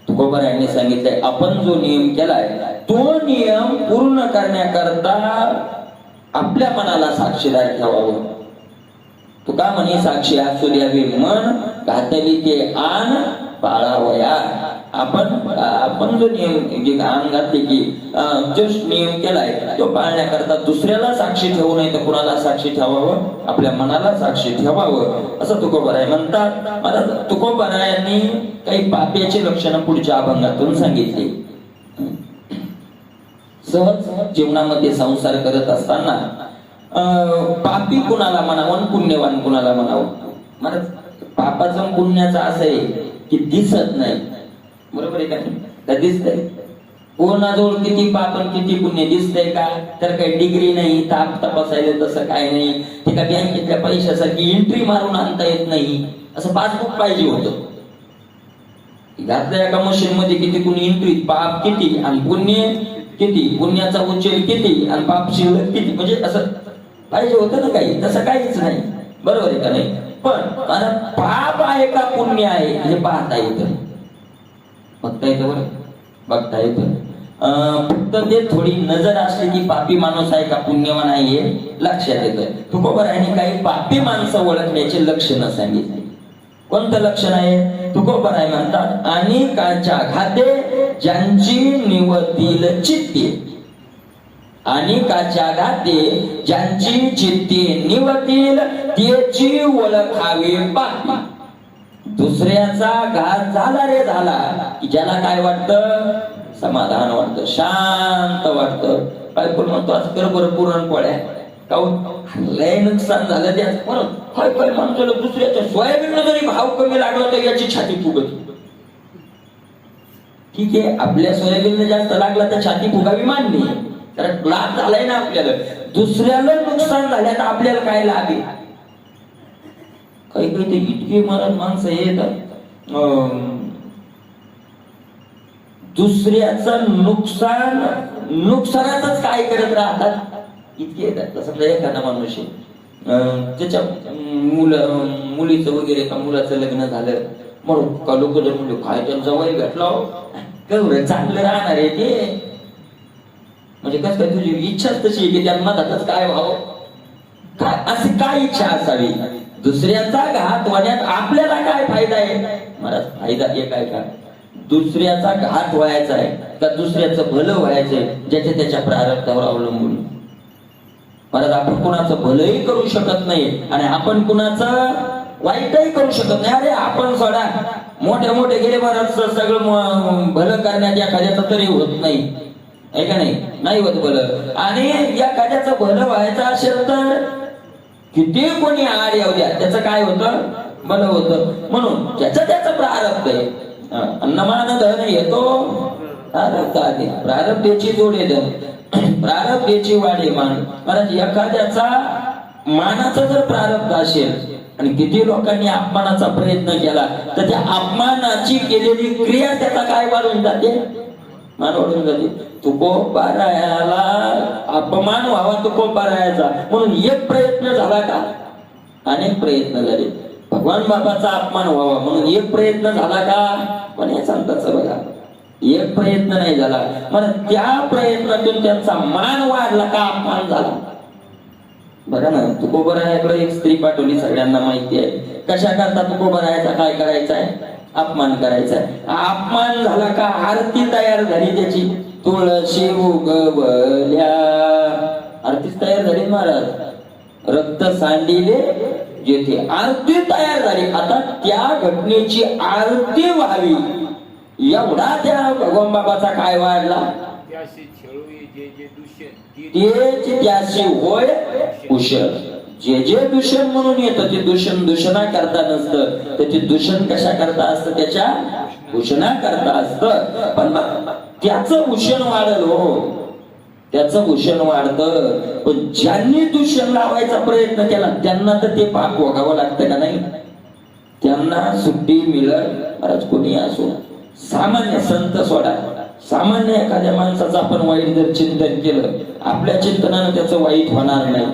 तुकोबारायांनी सांगितलंय, आपण जो नियम केलाय तो नियम पूर्ण करण्याकरता आपल्या मनाला साक्षीदार ठेवावं. तुका म्हणे साक्षी असू द्यावे मन, घातली ते आण पाळावया. आपण जो नियम आण घातली की जो नियम केलाय तो पाळण्याकरता दुसऱ्याला साक्षी ठेवू नये तर कुणाला साक्षी ठेवावं, आपल्या मनाला साक्षी ठेवावं, असं तुकोबाराय म्हणतात. मला तुकोबारायांनी काही पाप्याची लक्षणं पुढच्या अभंगातून सांगितली. सहज जीवनामध्ये संसार करत असताना पापी कुणाला म्हणावं, पुण्यवान कुणाला म्हणावं. मला पापाचं पुण्याचं असं आहे की दिसत नाही, बरोबर आहे का नाही, का दिसतंय कोणाजवळ किती पाप आणि किती पुण्य दिसतंय का, तर काही डिग्री नाही, ताप तपासायला तसं काय नाही. ते का बँकेतल्या पैशासाठी एंट्री मारून आणता येत नाही, असं पासबुक पाहिजे होतं. घातल्या एका मशीन मध्ये किती कुणी एंट्री, पाप किती आणि पुण्य किती, पुण्याचा उच्चेर किती आणि पाप शिल्लक किती, म्हणजे असं पाहिजे होतं ना. काही तसं काहीच नाही, बरोबर आहे का नाही. पण पाप आहे का पुण्य आहे हे पाहता येतं, बघता येतं, बरं बघता येतं. फक्त ते थोडी नजर असली की पापी माणूस आहे का पुण्यवान आहे हे लक्षात येतं. तुकोबारायांनी काही पापी माणसं ओळखण्याचे लक्षणं सांगितले. कोणतं लक्षण आहे, तुकोबाराय म्हणतात, अनेकाच्या घाते ज्यांची निवतील चित्ते, अनेकाच्या घाते ज्यांची चित्ते निवतील त्याची ओळखावी पापी. दुसऱ्याचा घात झाला रे झाला की ज्याला काय वाटतं, समाधान वाटतं, शांत वाटतं. काय पण म्हणतो आज कर बरं पुरणपोळ्या, काऊन लय नुकसान झालं त्याच परत काय काय म्हणतो, दुसऱ्याच्या सोयाबीन जरी भाव कमी लागला तर याची छाती फुगत. ठीक आहे, आपल्या सोयाबीन जास्त लागला तर छाती फुगावी मानली, कारण लाभ झालाय ना आपल्याला. दुसऱ्याला नुकसान झाल्या तर आपल्याला काय लाभ आहे. काही काही ते इतके मरण माणसं येतात, दुसऱ्याचं नुकसानातच काय करत राहतात, इतके येतात. समजा एखादा माणूस त्याच्या मुलीचं वगैरे का मुलाचं लग्न झालं म्हणून का लोक जर म्हणले काय त्याला जवळ भेटला केवढं चांगलं राहणार आहे ते, म्हणजे कसं काय तुझी इच्छाच तशी की त्यांना मधातच काय व्हावं, काय अशी काय इच्छा असावी. दुसऱ्याचा घात होण्यात आपल्याला काय फायदा आहे, मला फायदा एक आहे का, दुसऱ्याचा घात व्हायचा आहे का दुसऱ्याचं भलं व्हायचंय, ज्याच्या त्याच्या प्रारब्धावर अवलंबून. परत आपण कुणाचं भलंही करू शकत नाही आणि आपण कुणाचं वाईटही करू शकत नाही. अरे आपण सोडा, मोठे मोठे गेले बरंच सगळं भलं करण्यात एखाद्याचं तरी होत नाही, आहे का नाही, नाही होत भलं. आणि एखाद्याचं भलं व्हायचं असेल तर किती कोणी आड येऊ द्या त्याचं काय होतं, भलं होतं. म्हणून ज्याचं त्याचं प्रारब्ध आहे. अन्नमान धन येतो प्रारब्धाने, प्रारब्धेची जोडे धन, प्रारब्धेची वाढे मान. महाराज एखाद्याचा मानाचा जर प्रारब्ध असेल आणि किती लोकांनी अपमानाचा प्रयत्न केला तर त्या अपमानाची केलेली क्रिया त्याचा काय वाढून जाते, मान वाढून जाते. तुकोबारायाला अपमान व्हावा तुकोबारायाचा म्हणून एक प्रयत्न झाला का, अनेक प्रयत्न झाले. भगवान बाबाचा अपमान व्हावा म्हणून एक प्रयत्न झाला का, पण हे सांगताच बघा एक प्रयत्न नाही झाला. पण त्या प्रयत्नातून त्यांचा मान वाढला का अपमान झाला. बघा ना, तुकोबारायाकडे एक स्त्री पाठवली, सगळ्यांना माहिती आहे कशा करता तुकोबारायाचा काय करायचा आहे, अपमान करायचा आहे. अपमान झाला का आरती तयार झाली त्याची, तुळशी उगवल्या, आरतीच तयार झाली महाराज. रक्त सांडिले जेथे, आरती तयार झाली. आता त्या घटनेची आरती व्हावी एवढा त्या भगवान बाबाचा काय वाढला, तेच त्याशी होय कुशल. जे जे दूषण म्हणून येतं ते दूषण दूषणा करता नसतं, त्याचे दूषण कशा करता असतं, त्याच्या भूषणा करता असतं. पण त्याचं भूषण वाढल हो, त्याचं भूषण वाढतं. पण ज्यांनी दूषण लावायचा प्रयत्न केला त्यांना तर ते पाप भोगावं लागतं का नाही, त्यांना सुट्टी मिळत. महाराज कोणी असो, सामान्य संत सोडा, सामान्य एखाद्या माणसाचं आपण वाईट जर चिंतन केलं, आपल्या चिंतनानं त्याचं वाईट होणार नाही,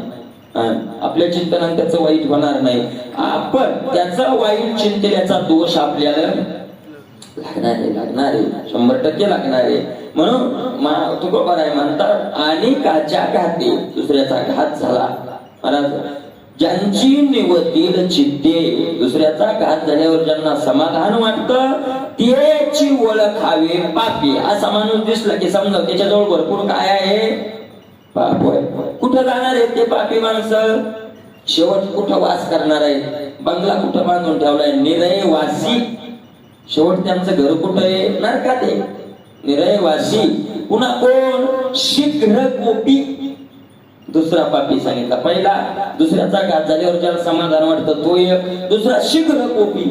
आपल्या चिंतनानं त्याचं वाईट होणार नाही. आपण त्याचा वाईट चिंतल्याचा दोष आपल्याला लागणार आहे 100% लागणार आहे. म्हणून तुकोबाराय म्हणतात, आणि काच्या घाते दुसऱ्याचा घात झाला. महाराज ज्यांची निवतील चित्ते, दुसऱ्याचा घात झाल्यावर ज्यांना समाधान वाटतं त्याची ओळख हवे पापी. असा माणूस दिसला की समजा त्याच्याजवळ भरपूर काय आहे, पाप होय. कुठं जाणार आहे ते पापी माणसं, शेवट कुठं वास करणार आहे, बंगला कुठं बांधून ठेवलाय, निरयवासी. शेवट त्यांचं घर कुठं आहे, नरकात आहे, निरयवासी. पुन्हा कोण, शीघ्र गोपी. दुसरा पापी सांगितला, पहिला दुसऱ्याचा घात झाल्यावर ज्याला समाधान वाटतं तो एक, दुसरा शीघ्र कोपी.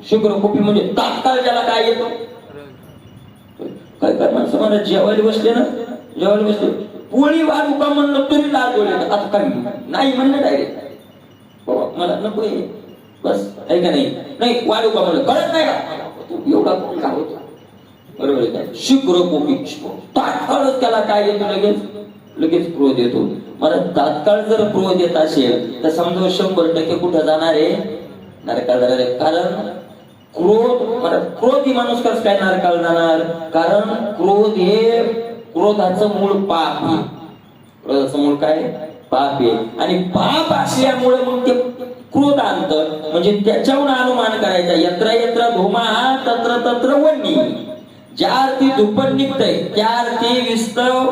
शीघ्र कोपी म्हणजे तात्काळ ज्याला काय येतो, काय काय माणसं मला जेवायला बसले ना, जेवायला बसले, पोळी वाढू का म्हणलं तरी लाज बोलले, आता काय नाही म्हणलं डायरेक्ट, मला नको आहे बस, आहे का नाही, नाही वाढू का म्हणलं, कळत नाही का एवढा कोण का होतो, बरोबर आहे काय. शीघ्र कोपी, तात्काळच त्याला काय येतो, लगेच लगेच क्रोध येतो. मला तात्काळ जर क्रोध येत असेल तर समजा 100% कुठं जाणार आहे, नरकाला जाणार आहे. कारण क्रोधी माणूस कसं काय नरकाला जाणार, कारण क्रोध हे क्रोधाचं मूळ पाप आहे. क्रोधाचं मूळ काय, पाप आहे. आणि पाप असल्यामुळे मग ते क्रोध आणतं, म्हणजे त्याच्याहून अनुमान करायचा. यत्र यत्र धुमा तत्र तत्र वन्नी, ज्या अर्थी धुपट निघतंय त्या अर्थी विस्तव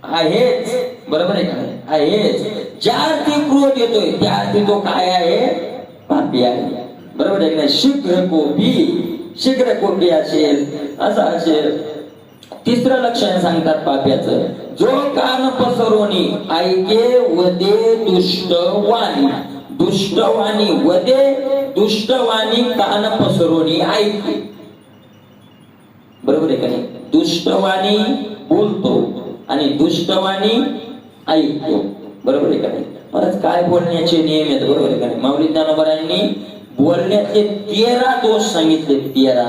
आहेच, बरोबर आहे का, आहेच. ज्या अर्थी क्रोध येतोय त्या अर्थी तो काय आहे, पापी आहे, बरोबर आहे का. शीघ्र कोपी, शीघ्र कोपी असेल असं असेल. तिसरं लक्षण सांगतात पाप्याचं, जो कान पसरवणी ऐके वदे दुष्टवाणी. दुष्टवाणी वदे, दुष्टवाणी कान पसरवणी ऐके, बरोबर आहे का नाही. दुष्टवाणी बोलतो आणि दुष्टवाणी ऐकतो, बरोबर आहे का नाही. परत काय बोलण्याचे नियम आहेत, बरोबर आहे का नाही. माऊली ज्ञानोबांनी बोलण्याचे 13 दोष सांगितले. 13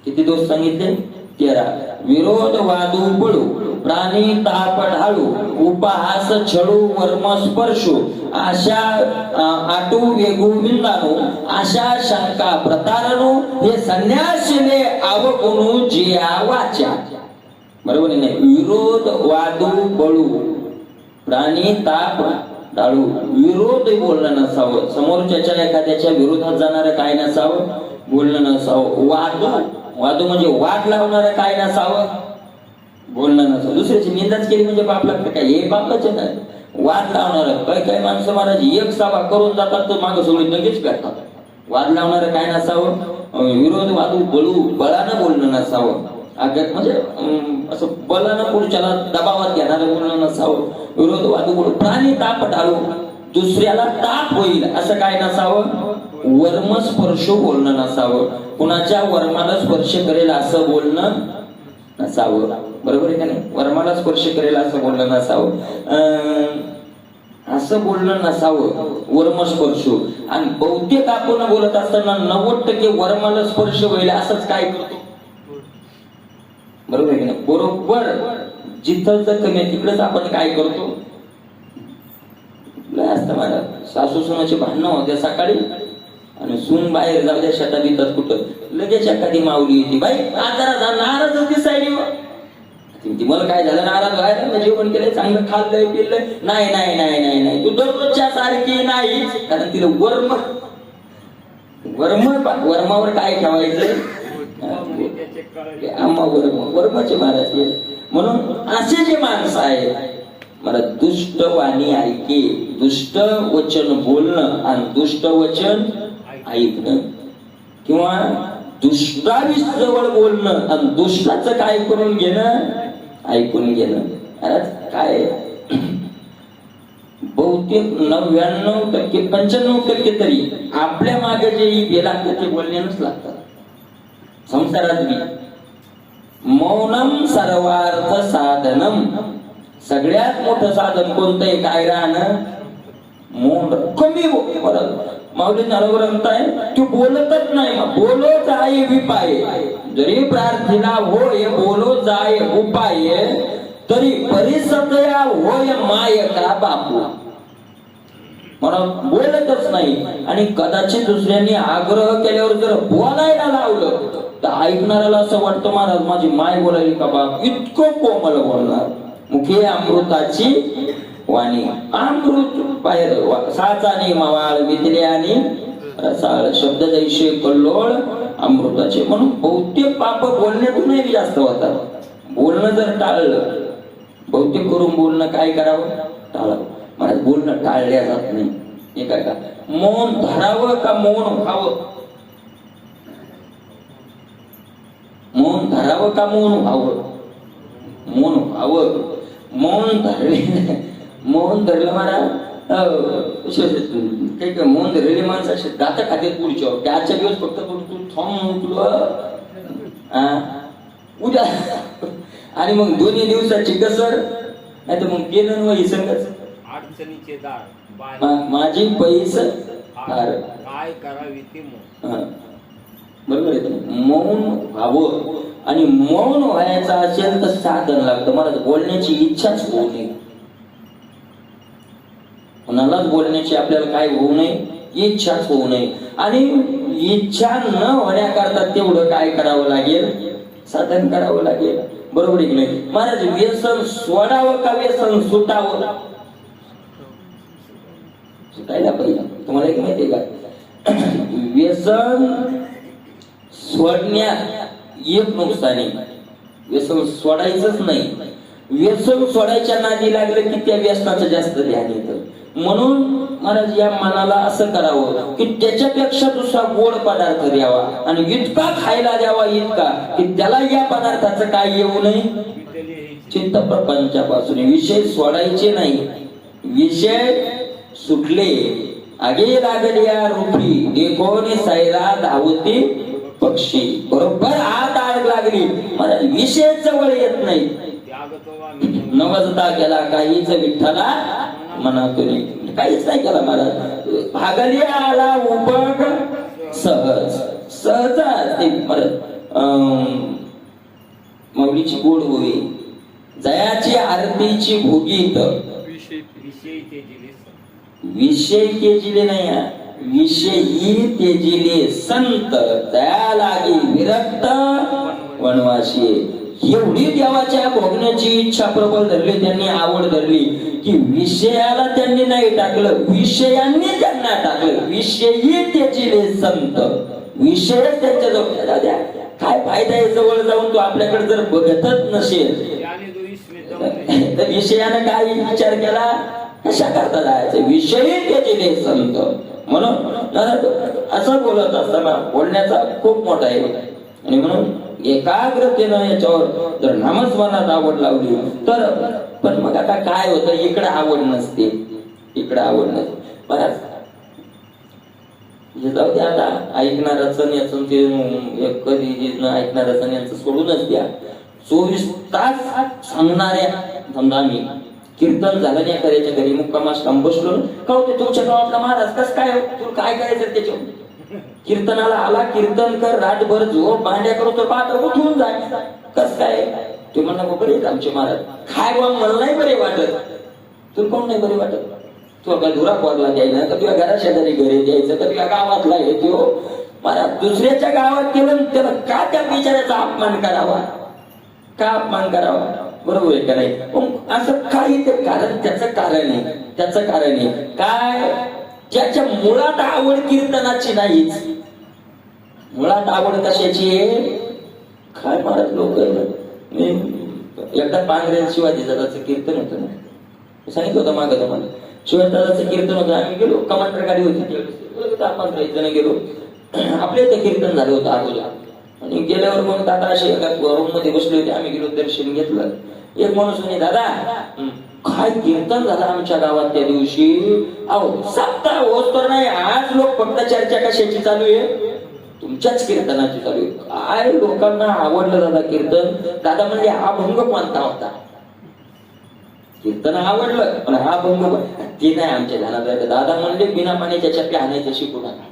किती दोष सांगितले, 13. विरोध वादू बळू, प्राणी ताप ढाळू, उपहास छळू, वर्म स्पर्शू, आशा आटू वेगू विंदाणू, आशा शंका प्रतारणू, हे संन्यासीने अवगुणू जिया वाचा, बरोबर नाही. विरोध वादू बळू, प्राणी ताप ढाळू, विरोध बोलणं नसावं, समोरच्याच्या एखाद्याच्या विरोधात जाणारं काय नसावं, बोलणं नसावं. वादू म्हणजे वाद लावणारं काय नसावं, बोलणं नसावं. दुसऱ्याची निंदाच केली म्हणजे पाप लागतं काय, हे पापाचे नाही. वाद लावणारं, काही काही माणसं महाराज एक सभा करून जातात तर मागं सोडून लगेच करतात. वाद लावणारं काय नसावं, विरोध वादू बळू, बळानं बोलणं नसावं, म्हणजे असं बलानं पुढच्याला दबावात घेणारं बोलणं नसावं. विरोध वादू बळू, प्राणी ताप ढाळू, दुसऱ्याला ताप होईल असं काय नसावं. वर्मस्पर्श स्पर्श बोलणं नसावं, कुणाच्या वर्माला स्पर्श करेल असं बोलणं नसावं. बरोबर आहे का नाही? वर्माला स्पर्श करेल असं बोलणं नसावं, असं बोलणं नसावं वर्मस्पर्श. आणि बहुतेक आपण बोलत असताना 90% वर्माला स्पर्श होईल असंच काय करतो. बरोबर आहे की नाही? बरोबर जिथं जर कमी तिकडेच आपण काय करतो. असतं मला सासू सुनाचे भांडणं होते सकाळी, आणि सून बाहेर जाऊ द्या शेतात बितात कुठं, लगेच एखादी माऊली येते, बाई आज जरा नाराज होती साईडी. ती मला काय झालं नाराज व्हायला, जेवण केलंय, चांगलं खाल्लंय पिल्लंय. नाही नाही नाही नाही नाही, तू दररोजच्या सारखी नाही. कारण तिला वर्मावर काय ठेवायचं, वर्माचे महाराज. म्हणून असे जे माणसं आहेत, मला दुष्ट वाणी ऐके, दुष्ट वचन बोलणं आणि दुष्ट वचन ऐकणं, किंवा दुष्टाविष जवळ बोलणं आणि दुष्टाचं काय करून घेणं, ऐकून घेणं. काय बहुतेक 99% 95% तरी आपल्या मागे जे हे लागतं ते बोलण्यानंच लागतात. संसारात बी मौनम सर्वार्थ साधनम, सगळ्यात मोठं साधन कोणतं आहे? काय राहणं, मौन. कमी माऊली ग्रंथ आहे, तू बोलतच नाही. मग बोलो जाय विपाय, जरी प्रार्थना होय बोलो जाय उपाय, तरी परिसतया होय माय का बापू. म्हणून बोलतच नाही. आणि कदाचित दुसऱ्यांनी आग्रह केल्यावर जर बोलायला लावलं तर ऐकणाऱ्याला असं वाटतं, महाराज माझी माय बोलायली का बाप, इतकं कोमल बोलणार. मुखे अमृताची वाणी, अमृत बाहेर साचाने मवाळ वितले आणि रसाळ, शब्द दैशे कल्लोळ अमृताचे. म्हणून बहुतेक पाप बोलण्यातूनही जास्त होतात. बोलणं जर टाळलं, बहुतेक करून बोलणं काय करावं, टाळावं. मला बोलणं टाळल्या जात नाही. हे काय का मौन धरावं का मौन व्हावं, मौन धरावं का मौन व्हावं, मौन व्हावं. मौन धरले, मौन धरलं मला काही काय मौन धरलेली माणसं असे दात खात्यात पुढच्या त्याच्या दिवस फक्त तू उद्या, आणि मग 2 दिवसाची कसर, नाही तर मग गेलं वही संगच अडचणीचे दार माझी पैस काय करावी ते बरोबर आहे. मौन व्हावं, आणि मौन व्हायचं असेल तर साधन लागतं. मला बोलण्याची इच्छाच होऊ नये, कोणालाच बोलण्याची आपल्याला काय होऊ नये, इच्छाच होऊ नये. आणि इच्छा न होण्याकरता तेवढं काय करावं लागेल, साधन करावं लागेल. बरोबर आहे की नाही? महाराज व्यसन सोडावं का व्यसन सुटावं? सुटायला पाहिजे. तुम्हाला एक माहिती आहे का, व्यसन सोडण्यात एक नुकसान आहे, व्यसन सोडायचंच नाही. व्यसन सोडायच्या नादी लागलं की त्या व्यसनाचं जास्त ध्यान येतं. म्हणून महाराज या मनाला असं करावं की त्याच्यापेक्षा दुसरा गोड पदार्थ द्यावा, आणि इतका खायला द्यावा इतका की त्याला या पदार्थाचं काय येऊ नये, चित्त प्रपंचापासून. विषय सोडायचे नाही. विषय सुटले आगे लागल्या रुपी, देखोने सैरा धावती पक्षी. बरोबर आत आग लागली, मला विषय जवळ येत नाही. नवजता केला काहीच विठ्ठला मनातून, काहीच नाही केला महाराज. भागली आला उपग सहज सहज ते माऊलीची गोड होई, जयाची आरतीची भोगीत विषय तेजिले नाही, विषयी तेजिले संत, दया लागी विरक्त वनवासी. एवढी देवाच्या भोगण्याची इच्छा प्रबल धरली त्यांनी, आवड धरली की विषयाला त्यांनी नाही टाकलं, विषयांनी त्यांना टाकलं. विषयी तेजिले संत, विषय त्यांच्या जवळ द्या. काय फायदा आहे जवळ जाऊन, तो आपल्याकडे जर बघतच नसेल तर विषयानं काय विचार केला, कशा करता जायचं. विषयी तेजिले संत. म्हणून असं बोलत असताना बोलण्याचा खूप मोठा आहे. आणि म्हणून एकाग्रतेनं याच्यावर जर नामस्मरणात आवड लावली तर, पण मग आता काय होतं, इकडे आवड नसते, इकडे आवड नसते. बरं जाऊ द्या आता, ऐकणाराचं याचं ते कधी न ऐकणाराचं यांचं सोडूनच द्या. 24 तास सांगणाऱ्या समजा आम्ही कीर्तन झालं नाही करायच्या घरी मुक्कामास काम बसलो का होते तुमच्या गावातला महाराज कस काय तुला काय करायचं त्याच्यावर? कीर्तनाला आला, कीर्तन कर, रातभर झोप, भांड्या करू तर पाठ उठून जाय, कस काय? ते म्हणणं बरे आमचे महाराज काय बा मला नाही बरे वाटत. तुला कोण नाही बरे वाटत? तू आपला धुरा कोरला द्यायला का तुझ्या घरा शेजारी घरी द्यायचं का तुझ्या गावातला येतो महाराज दुसऱ्याच्या गावात केलं त्याला का त्या बिचाऱ्याचा अपमान करावा, का अपमान करावा? बरोबर आहे का नाही? मग असं काही ते कारण त्याचं कारण आहे, त्याचं कारण आहे काय? ज्याच्या मुळात आवड कीर्तनाची नाहीच. मुळात आवड कशाची आहे? काय म्हणत लोक एकदा पांगरे शिवाजी दादाचं कीर्तन होतं ना, सांगितलं होतं मागं तुम्हाला. शिवाजी दादाचं कीर्तन होतं, आम्ही गेलो, कमांडर गाडी होती, 15 जण गेलो. आपल्या इथं कीर्तन झालं होतं आजोला. आणि गेल्यावर मग दादा असे एका रूम मध्ये बसले होते, आम्ही गेलो, दर्शन घेतलं. एक माणूस म्हणे दादा काय कीर्तन झालं आमच्या गावात त्या दिवशी. अहो सप्ताह होत तर नाही, आज लोक फक्त चर्चा कशाची चालू आहे? तुमच्याच कीर्तनाची चालू आहे. काय लोकांना आवडलं दादा कीर्तन. दादा म्हणजे हा भंग कोणता होता? कीर्तन आवडलं पण हा भंग ते नाही आमच्या ध्यानात. दादा म्हणले बिना पाण्याच्या चप्प्या आणायच्या शिकू नका.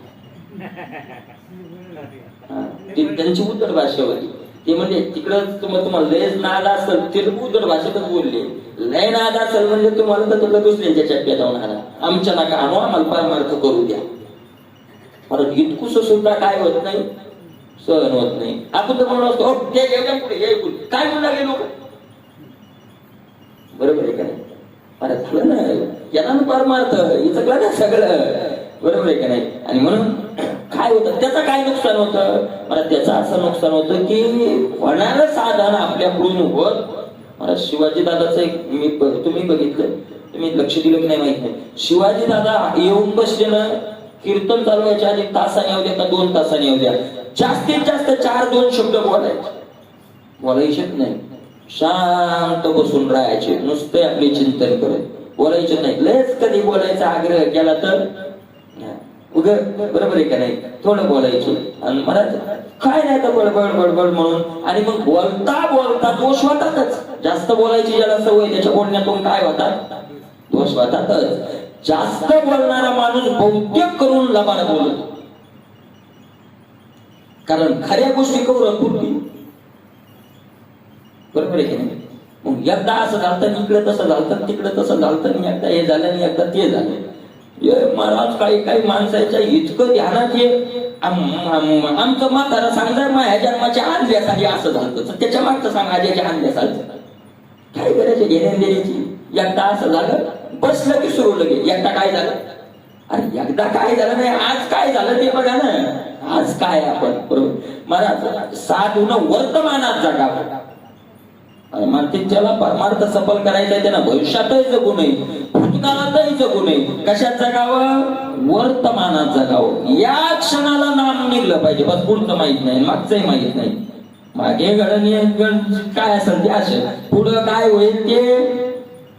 त्यांची उद्धट भाषा होती. ते म्हणजे तिकडं तुम्हाला लयच नाद असेल ते उद्धट भाषेतच बोलले. लय नाद असेल म्हणजे तुम्हाला तर तुला दुसऱ्यांच्या चप्प्या जाऊन आणा, आमच्या नका आणू, आम्हाला परमार्थ करू द्या. परत इतकुस सुद्धा काय होत नाही, सहन होत नाही. आपण तर म्हणून असतो ते पुढे काय म्हणून लागले लोक. बरोबर आहे का नाही? परत झालं ना याला ना परमार्थ इचकला ना सगळं. बरोबर आहे का नाही? आणि म्हणून काय होतं त्याचं काय नुकसान होतं? मला त्याचं असं नुकसान होतं की होणारं साधन आपल्याकडून होत. मला शिवाजी दादाचं एक तुम्ही बघितलं, तुम्ही लक्ष दिलं की नाही माहित नाही. शिवाजी दादा येऊन बसले ना, कीर्तन चालवायच्या आधी तासाने येऊ द्या का 2 तासाने येऊ द्या, जास्तीत जास्त 4-2 शब्द बोलायचे नाही. शांत बसून राहायचे, नुसते आपले चिंतन करत बोलायचे नाही. लयच कधी बोलायचा आग्रह केला तर बरोबर आहे का नाही, थोडं बोलायचं. आणि मला काय नाही तर बडबड बडबड म्हणून. आणि मग बोलता बोलता दोष होतातच. जास्त बोलायची ज्याला सवय त्याच्या बोलण्यातून काय होतात? दोष होतातच. जास्त बोलणारा माणूस बहुतेक करून लबाड बोलतो, कारण खऱ्या गोष्टी कौरपूर्ती. बरोबर आहे की नाही? मग एकदा असं झालं इकडे तसं झालं, तिकडे तसं झालं, एकदा हे झालं आणि एकदा ते झालं. महाराज काही काही माणसाच्या इतकं ध्यानात आमचं म्हातारा सांगणार माझ्या जन्माच्या आणल्यासाठी असं झालं, तर त्याच्या मागचं सांग आज्याच्या आणल्यासारखं काय करायचं घेण्या देण्याची. एकदा असं झालं बसलं की सुरू लगे एकदा काय झालं, आणि एकदा काय झालं नाही आज काय झालं ते बघा ना. आज काय आपण बरोबर महाराज साधून वर्तमानात जगावं. म्हणते ज्याला परमार्थ सफल करायचा आहे त्यांना भविष्यातही जगू नये, भूतकाळातही जगू नये. कशात जगावं? वर्तमानात जगावं. या क्षणाला नाम निघलं पाहिजे, बस पुढचं माहित नाही, मागचंही माहित नाही. मागे घडण काय असेल ते असेल, पुढं काय होईल ते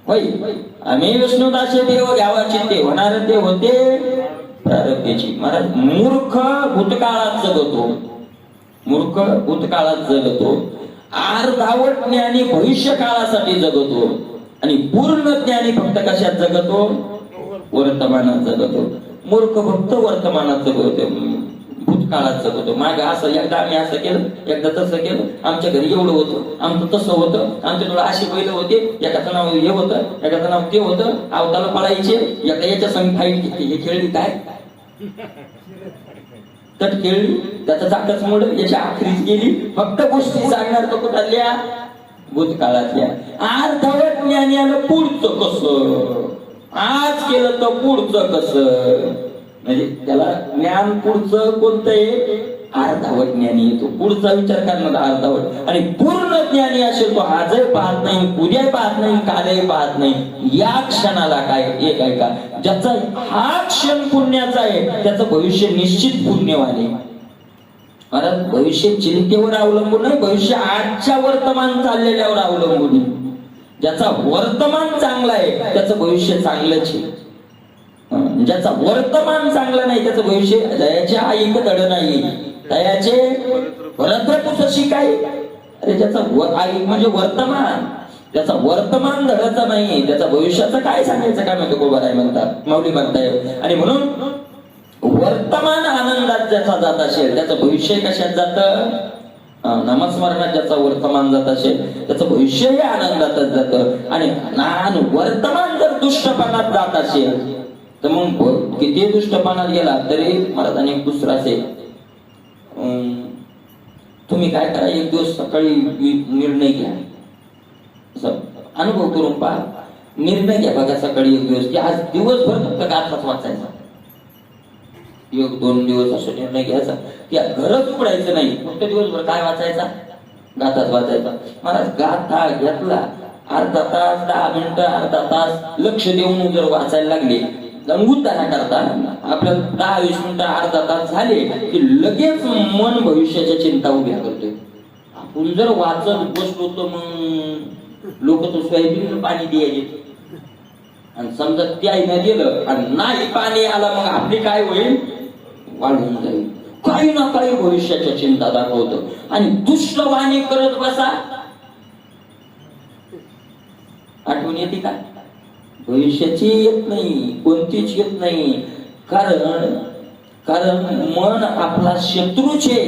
होईल. आम्ही विष्णुदाचे देव घ्यावाचे ते होणार ते होते प्रारब्धाची. महाराज मूर्ख भूतकाळात जगतो, मूर्ख भूतकाळात जगतो. अर्धावट ज्ञानी भविष्य काळासाठी जगतो, आणि पूर्ण ज्ञानी फक्त कशात जगतो? वर्तमानात जगतो. मूर्ख फक्त वर्तमानात जगतो, भूतकाळात जगतो. मागे असं एकदा आम्ही असं केलं, एकदा तसं केलं, आमच्या घरी एवढं होतं, आमचं तसं होतं, आमच्याकडे अशी बैल होते, एकाचं नाव हे होतं, एकाचं नाव ते होतं, अवताला पळायचे, एका याच्या संग फाईट घेतली. हे खेळली काय तट खेळली, त्याचा चाकच मोड याच्या आखरीच गेली. फक्त गोष्टी सांगणार तो कुठल्या? भूतकाळातल्या. अर्धवट ज्ञानी आलं पुढचं कसं, आज केलं तर पुढचं कसं. म्हणजे त्याला ज्ञान पुढचं कोणतं आहे? अर्धावट ज्ञानी येतो, पुढचा विचार करणार अर्धावट. आणि पूर्ण ज्ञानी असेल तो आजही पाहत नाही, उद्याही पाहत नाही, कालही पाहत नाही. या क्षणाला काय एक आहे का ज्याचा हा क्षण पुण्याचा आहे त्याचं भविष्य निश्चित पुण्यवान आहे. कारण भविष्य चिंतेवर अवलंबून नाही, भविष्य आजच्या वर्तमान चाललेल्यावर अवलंबून आहे. ज्याचा वर्तमान चांगला आहे त्याचं भविष्य चांगलंच आहे. ज्याचा वर्तमान चांगला नाही त्याचं भविष्य दयाच्या आईक दड नाही, दयाचे परत्रपुसशी काय. अरे ज्याचा आई म्हणजे वर्तमान, त्याचा वर्तमान धडाचं नाही, त्याचा भविष्याचं काय सांगायचं काय म्हणतो गोबर आहे म्हणतात माऊली म्हणताय. आणि म्हणून वर्तमान आनंदात ज्याचा जात असेल त्याचं भविष्य कशात जातं, नामस्मरणात ज्याचा वर्तमान जात असेल त्याचं भविष्यही आनंदातच जातं. आणि वर्तमान जर दुष्टपणात जात असेल तर मग किती दुष्टपणात गेला तरी महाराजांनी एक दुसरा असेल, तुम्ही काय करा एक दिवस सकाळी निर्णय घ्या, अनुभव करून पहा, निर्णय घ्या बघा सकाळी एक दिवस की आज दिवसभर फक्त गाथाच वाचायचा, 1-2 दिवस असं निर्णय घ्यायचा की घरच उघडायचं नाही, फक्त दिवसभर काय वाचायचा, गाथाच वाचायचा. महाराज गाथा घेतला, अर्धा तास 10 मिनिटं अर्धा तास लक्ष देऊन जर वाचायला लागले उद्धारा करता आपल्याला 10-20 मिनिटं अर्धा तास झाले की लगेच मन भविष्याच्या चिंता उभ्या करतोय. आपण जर वाचत बसलो तर मग लोक तो सोयाबीन पाणी द्यायचे आणि समजा त्याने दिलं आणि नाही पाणी आला मग आपली काय होईल, वाढून जाईल. काही ना काही भविष्याच्या चिंता दाखवतो आणि दुष्ट वाणी करत बसा, आठवण येते का, भविष्याची येत नाही, कोणतीच येत नाही. कारण मन आपला शत्रूचे,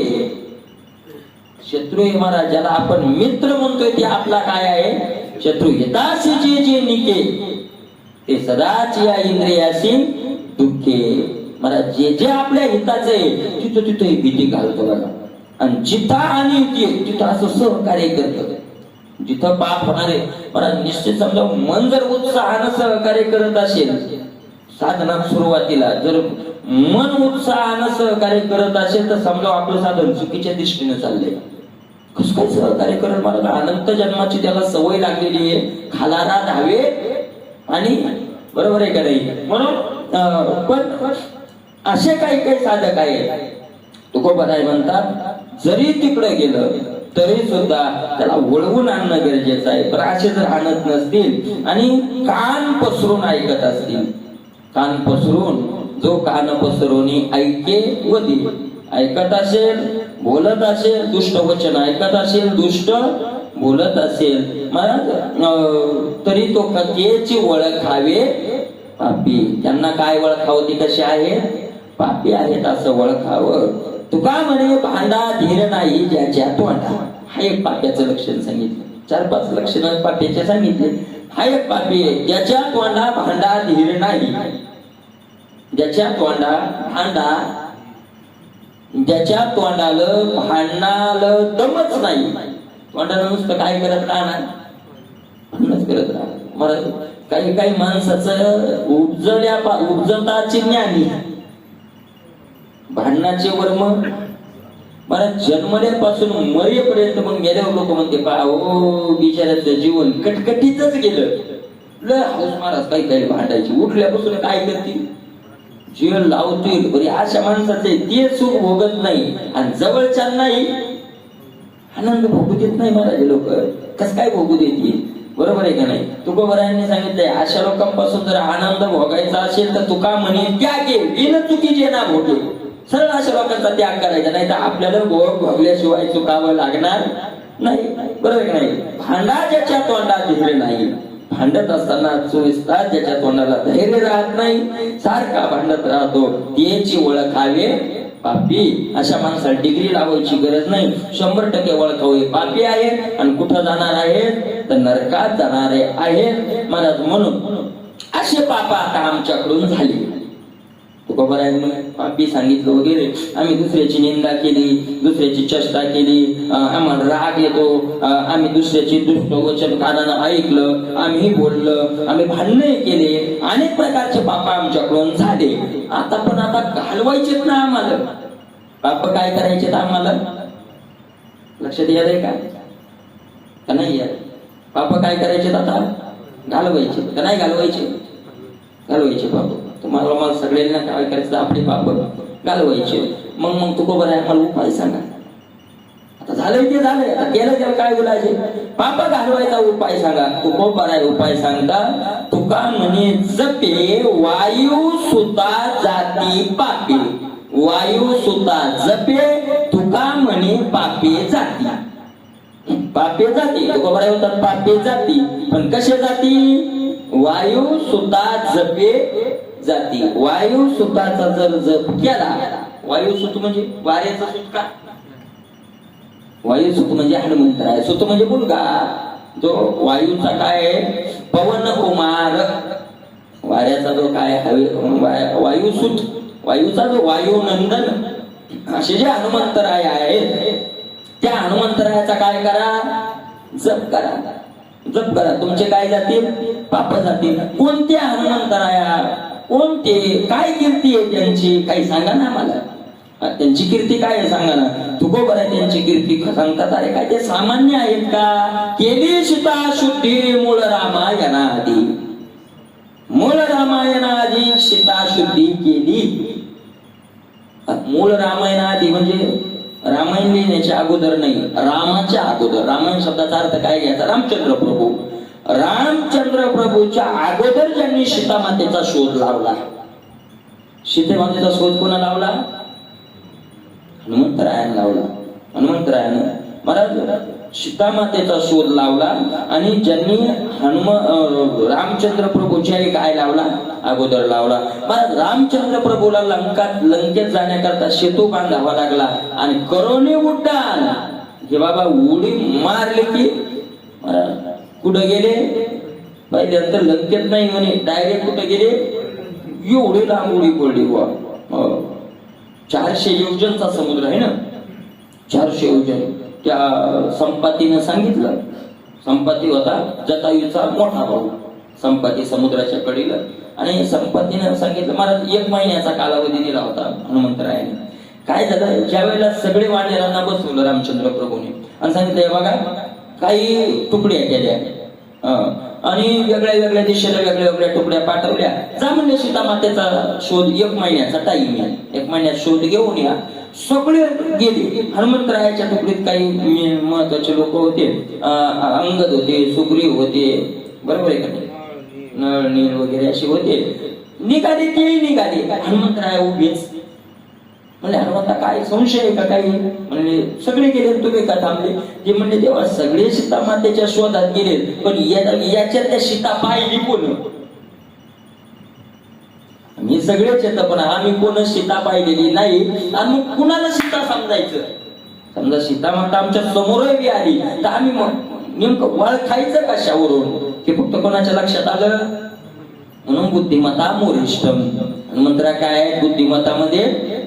शत्रू हे महाराज ज्याला आपण मित्र म्हणतोय ते आपला काय आहे, शत्रू. हिताशी जे निके ते सदाच या इंद्रियाशी दुःखे. महाराज जे आपल्या हिताचे तिथं तिथे भीती घालतो बघा, आणि जिथं आणि तिथं असं सहकार्य करतो. जिथं पाप होणारे महाराज निश्चित समजा मन जर उत्साहानं सहकार्य करत असेल साधनात सुरुवातीला, जर मन उत्साहानं सहकार्य करत असेल तर समजा आपलं साधन चुकीच्या दृष्टीने चाललंय. कसं काय सहकार्य करत महाराज, अनंत जन्माची त्याला सवय लागलेली आहे, खालारा धावे आणि बरोबर आहे का नाही. म्हणून पण असे काही काही साधक आहे तुकोबाराय म्हणतात जरी तिकडे गेलं तरी सुद्धा त्याला वळवून आणणं गरजेचं आहे. पण असे जर आणत नसतील आणि कान पसरून ऐकत असतील, कान पसरून जो कान पसरून ऐके व दे, ऐकत असेल बोलत असेल दुष्ट वचन ऐकत असेल दुष्ट बोलत असेल तरी तो कथेची ओळखावे पापी. त्यांना काय ओळखावं, ती कशी आहे, पापी आहेत असं ओळखावं. तुका म्हणे भांडा धीर नाही ज्याच्या तोंडा, हा एक पाप्याचं लक्षण सांगितलं. 4-5 लक्षण पाप्याचे सांगितले. हा एक पापी आहे ज्याच्या तोंडा भांडा धीर नाही, ज्याच्या तोंडा भांडा, ज्याच्या तोंडाला भांडणाला दमच नाही. तोंडाला नुसतं काय करत राहणार, भांडणच करत राहणार. मला काही काही माणसाचं उपजताची ज्ञानी भांडणाचे वर्म मला जन्मल्यापासून मरेपर्यंत मग गेल्यावर लोक म्हणते पा ओ बिचाऱ्याचं जीवन कटकटीतच गेलं. लय हाऊस महाराज काही काही भांडायची, उठल्यापासून काय करतील, जीवन लावतील. बरी अशा माणसाचे ते सुख भोगत नाही आणि जवळच्या नाही आनंद भोगू देत नाही. महाराज लोक कस काय भोगू देतील, बरोबर आहे का नाही. तुकोबारायांनी सांगितलंय अशा लोकांपासून जर आनंद भोगायचा असेल तर तुका म्हणे त्यागे बिन चुकीचे ना भोगे. सरळ अशा लोकांचा त्याग करायचा, नाही तर आपल्याला भोग भोगल्याशिवाय चुकावं लागणार नाही, बरोबर का नाही. भांडा ज्याच्या तोंडात धैर्य नाही, भांडत असताना 24 तास ज्याच्या तोंडाला धैर्य राहत नाही, सारखा भांडत राहतो, त्याची ओळखावे पापी. अशा माणसाला डिग्री लावायची गरज नाही, 100% ओळखावे पापी आहेत आणि कुठं जाणार आहेत तर नरकात जाणारे आहेत महाराज. म्हणून असे पाप आता आमच्याकडून झाले. तुकोबारायांनी पापी सांगितलं वगैरे, आम्ही दुसऱ्याची निंदा केली, दुसऱ्याची चेष्टा केली, आम्हाला राग येतो, आम्ही दुसऱ्याची दुष्ट वचन कानानं ऐकलं, आम्ही बोललं, आम्ही भांडणे केले, अनेक प्रकारचे पाप आमच्याकडून झाले. आता घालवायचेत ना आम्हाला पाप, काय करायचे आम्हाला लक्षात यायलंय का नाही यार. पाप काय करायचे आता, घालवायचे का नाही घालवायचे, घालवायचे पाप. तुम्हाला मला सगळ्यांना काय करायचं, आपले पाप घालवायचे. मग तुकोबाराय आम्हाला उपाय सांगा. झालंय ते झालंय, आता केलं त्याला काय बोलायचे. पाप घालवायचा उपाय सांगा. तुकोबाराय उपाय सांगता. तुका म्हणे जपे वायू सुता जाती पापे. वायू सुता जपे तुका म्हणे पापे जाती. पापे जाती तुकोबाराय होतात पापे जाती. पण कसे जाती? वायू सुता जपे जाती. वायू सुताचा जर जप केला, वायू सुत म्हणजे वाऱ्याचा सुत का? वायू सुत म्हणजे हनुमंतराय. सुत म्हणजे मुलगा. जो वायूचा काय पवन कुमार, वाऱ्याचा जो काय वायू सुत, वायूचा जो वायू नंदन, असे जे हनुमंतराय आहेत त्या हनुमंतरायाचा काय करा? जप करा. जप करा. तुमचे काय जातील? पाप जातील. कोणत्या हनुमंतराया? कोणते? काय कीर्ती आहे त्यांची? काही सांगा ना मला. त्यांची कीर्ती काय आहे सांगा ना. तुकोबर आहे त्यांची कीर्ती सांगतात. अरे काय ते सामान्य आहेत का? केली सीता शुद्धी मूळ रामायणाआधी. मूळ रामायणाआधी सीता शुद्धी केली. मूळ रामायणाआधी म्हणजे रामायण लिहिण्याच्या अगोदर नाही, रामाच्या अगोदर. रामायण शब्दाचा अर्थ काय घ्यायचा? रामचंद्र प्रभू. रामचंद्र प्रभूच्या अगोदर ज्यांनी सीतामातेचा शोध लावला. सीतामातेचा शोध कोणा लावला? हनुमंतरायानं लावला. हनुमंतरायानं महाराज सीतामातेचा शोध लावला. आणि ज्यांनी रामचंद्र प्रभूच्या काय लावला? अगोदर लावला. महाराज रामचंद्र प्रभूला लंकेत जाण्याकरता सेतू बांधावा लागला. आणि करोने उड्डाण, हे बाबा उडी मारली की महाराज कुठं गेले? पहिल्यांतर लंकेत नाही म्हणे, डायरेक्ट कुठं गेले? एवढी लांब उडी पडली बुवा. 400 योजनचा समुद्र आहे ना, 400 योजन. त्या संपातीनं सांगितलं. संपाती होता जटायूचा मोठा भाऊ. संपाती समुद्राच्या कडेला. आणि संपातीनं सांगितलं, महाराज 1 महिन्याचा कालावधी दिला होता हनुमंतरायाने. काय झालं? ज्या वेळेला सगळे वानरांना बसवलं रामचंद्र प्रभूने आणि सांगितलं, हे बघा काही तुकड्या केल्या आणि वेगळ्या वेगळ्या दिशेला वेगळ्या वेगळ्या तुकड्या पाठवल्या. जा म्हणले सीतामातेचा शोध 1 महिन्याचा टाइम आहे, 1 महिन्यात शोध घेऊन या. सगळे गेले. हनुमंतरायाच्या तुकडीत काही महत्वाचे लोक होते, अंगद होते, सुग्रीव होते, बरोबर आहे का नाही, नळ नील वगैरे असे होते. निघाले ते निघाले. हनुमंतराय उभेच. म्हणजे हनुमंता काय संशय आहे का काही? म्हणजे सगळे गेले, तुम्ही का थांबले? ते म्हणले तेव्हा सगळे सीतामातेच्या शोधात गेले, पण याच्यात त्या सीता पाहिली कोण? मी सगळेच येतं, पण आम्ही कोण सीता पाहिलेली नाही. आणि मग कुणाला सीता समजायचं? समजा सीतामाता आमच्या समोर बी आली तर आम्ही नेमकं वळखायचं कशावरून? हे फक्त कोणाच्या लक्षात आलं? म्हणून बुद्धिमत्ता मोरिष्ठम. मंत्र काय आहे? बुद्धिमत्तामध्ये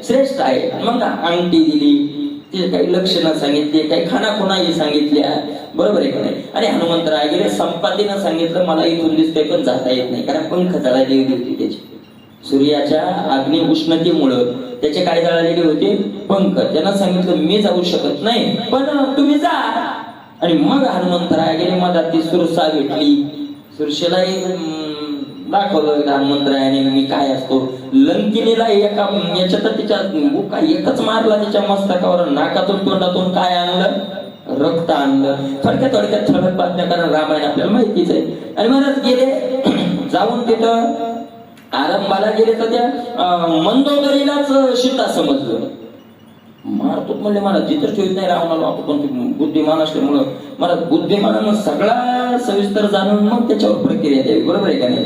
श्रेष्ठ आहे. मग अंगठी दिली, ते काही लक्षणं सांगितली, काही खानाखुणाही सांगितल्या, बरोबर आहे का नाही. आणि हनुमंतराय गेले. संपातीनं सांगितलं, मला इथून दिसतंय पण जाता येत नाही, कारण पंख जळालेली होती त्याची. सूर्याच्या अग्नी उष्णतेमुळं त्याचे काय जळालेले होते? पंख. त्यांना सांगितलं, मी जाऊ शकत नाही, पण तुम्ही जा. आणि मग हनुमंतराय गेले. मला ती सुरसा भेटली. सुरशेलाही दाखवलं हनुमंतरायाने मी काय असतो. लंकिनीला एका याच्यात तिच्या बुका एकच मारला तिच्या मस्तकावर. नाकातून तोंडातून काय आणलं? रक्त आणलं. थोडक्यात ठळक बातम्या, कारण रामायण आपल्याला माहितीच आहे. आणि महाराज गेले. जाऊन तिथं आरंभाला गेले तर त्या मंदोदरीलाच सीता समजलं. मारतो म्हणले, मला जिथं ठेवत नाही रावणाला. आपण बुद्धिमान असल्यामुळं मला बुद्धिमानानं सगळा सविस्तर जाणून मग त्याच्यावर प्रक्रिया द्यावी, बरोबर आहे का नाही.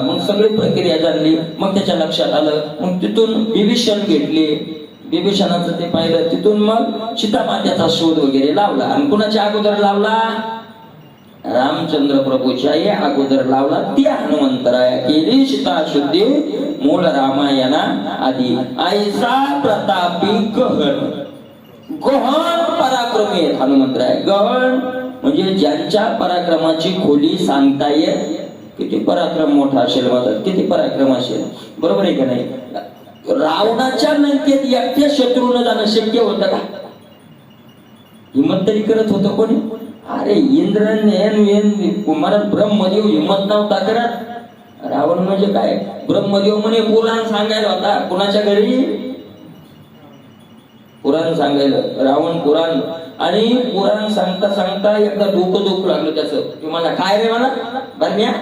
मग सगळी प्रक्रिया जाणली. मग त्याच्या लक्षात आलं. मग तिथून विभीषण घेतले. विभीषणाचं ते पाहिलं. तिथून मग सीतामातेचा शोध वगैरे लावला. आणि कुणाच्या अगोदर लावला? रामचंद्र प्रभूच्या अगोदर लावला. त्या हनुमंतराया केली सीता शुद्धी मूळ रामायणा आधी. ऐसा प्रतापी गहन. गहन पराक्रमी आहेत हनुमंतराय. गहन म्हणजे ज्यांच्या पराक्रमाची खोली सांगता येत. किती पराक्रम मोठा असेल माझा, किती पराक्रम असेल, बरोबर आहे का नाही. रावणाच्या लंकेत एकट्या शत्रूनं जाणं शक्य होतं का? हिंमत तरी करत होतं कोणी? अरे इंद्राने मला ब्रह्मदेव हिंमत नव्हता करत. रावण म्हणजे काय? ब्रह्मदेव म्हणे पुराण सांगायला होता. कुणाच्या घरी? पुराण सांगायला. रावण पुराण आणि पुराण सांगता सांगता एकदा डोकं दुखू लागलं त्याचं. की मला काय रे म्हणा बरण्या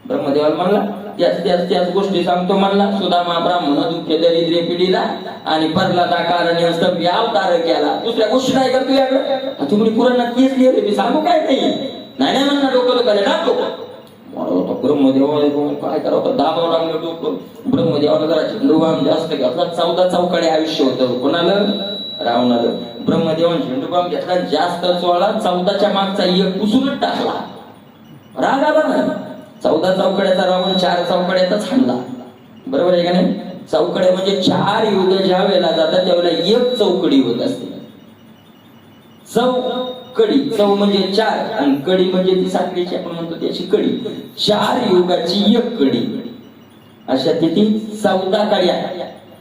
ब्रह्मदेवाला म्हणला त्याच गोष्टी सांगतो म्हणला. सुदामा ब्राह्मण दुःख दरिद्रे पिढीला आणि प्रल्हाद आकाराने अवतार केला. दुसऱ्या गोष्टी नाही का तुझ्याकडे तुम्ही पुराणात तेच लिहिले मी सांगू काय नाही म्हणणार डोकं दुखायला टाकतो. ब्रह्मदेवाला काय करावं दाबावं लागलं डोकं. ब्रह्मदेवाला जरा झेंडूबाम जास्त घेतला. 14 चौकडे आयुष्य होतं कोणाला रावणाला. ब्रह्मदेवाने झेंडूबाम घेतला जास्त चोळला. 14च्या मागचा एक पुसूनच टाकला. राग आला ना. 14 चौकड्याचा रावण 4 चौकड्यातच हाणला. बरोबर आहे का नाही. चौकड्या म्हणजे 4 युग ज्या वेळेला जातात त्यावेळेला एक चौकडी होत असते. चौकडी चौ म्हणजे 4 आणि कडी म्हणजे ती साखरेची आपण म्हणतो त्याची कडी. 4 युगाची एक कडी. अशा तिथे 14 कड्या.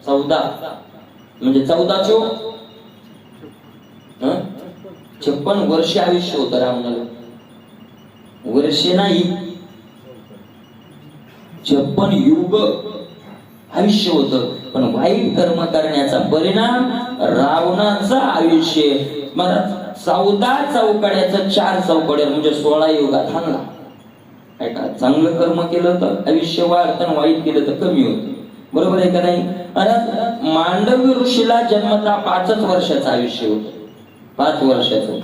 14 म्हणजे 14 चो 56 वर्ष आयुष्य होतं रावणाला. वर्षे नाही 56 युग आयुष्य होतं. पण वाईट कर्म करण्याचा परिणाम रावणाचं आयुष्य मला 14 चौकड्याचं 4 चौकड्या म्हणजे 16 युगात हाणला. काय का चांगलं कर्म केलं तर आयुष्य वाढतं, वाईट केलं तर कमी होतं. बरोबर आहे का नाही. आणि मांडवी ऋषीला जन्मता 5 वर्षाचं आयुष्य होतं. 5 वर्षाचं.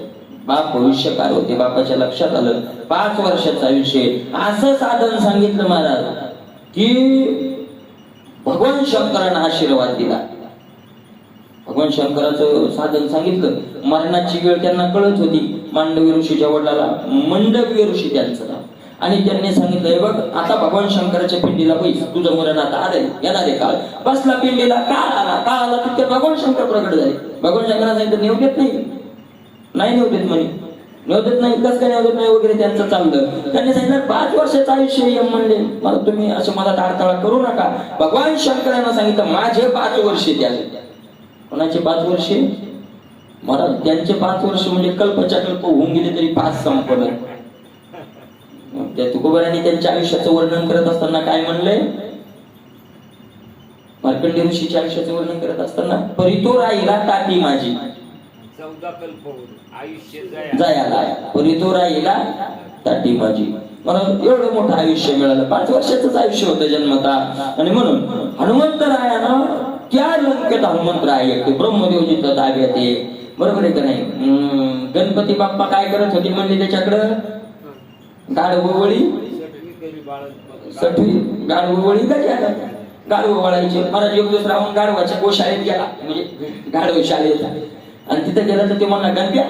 बाप भविष्यकार होते. बापाच्या लक्षात आलं 5 वर्षाचं आयुष्य. असं साधन सांगितलं महाराज की भगवान शंकरांना आशीर्वाद दिला. भगवान शंकराचं साधन सांगितलं. मरणाची वेळ त्यांना कळत होती. मांडवी ऋषीच्या वडिलाला मंडवी ऋषी त्यांचं नाव. आणि त्यांनी सांगितलं बघ आता भगवान शंकराच्या पिंडीला बैस. तुझं मरण आता आलंय येणारे काळ. बसला पिंडीला काळ आला तितक्यात भगवान शंकर प्रकट झाले. भगवान शंकरांना सांगितलं नेऊ देत नाही नेऊ देत म्हणे. नेऊ देत नाही कस काय नेऊ देत नाही वगैरे त्यांचं चाललं. त्यांनी सांगितलं 5 वर्षाचं आयुष्य यम म्हणले मला तुम्ही असं मला टाळताळा करू नका. भगवान शंकरांना सांगितलं माझे 5 वर्षे द्यावे. कोणाचे 5 वर्षे मला त्यांचे 5 वर्ष म्हणजे कल्पच्या कल्प होऊन गेले तरी 5 संपलं. त्या तुकोबारांनी त्यांच्या आयुष्याचं वर्णन करत असताना काय म्हणले. मार्कंडेय ऋषीच्या आयुष्याचं वर्णन करत असताना परितो राहिला ताटी माझी 14 कल्प आयुष्य जायला परितो राहिला ताटी माझी. मला एवढं मोठं आयुष्य मिळालं. 5 वर्षाचंच आयुष्य होतं जन्मता. आणि म्हणून हनुमंतरायानं त्या लंकेत हनुमंतराय एकटे ब्रह्मदेव जिथं ताब्यात आहे. बरोबर आहे का नाही. गणपती बाप्पा काय करत होते म्हणले त्याच्याकडं गाढवळी सटवी गाढवळी कधी आला गाढव वळायचे. महाराज एक दिवस राहून गाढवाच्या गोशाळेत गेला म्हणजे गाढव शाळेत. आणि तिथे गेला तर ते म्हणला गणप्या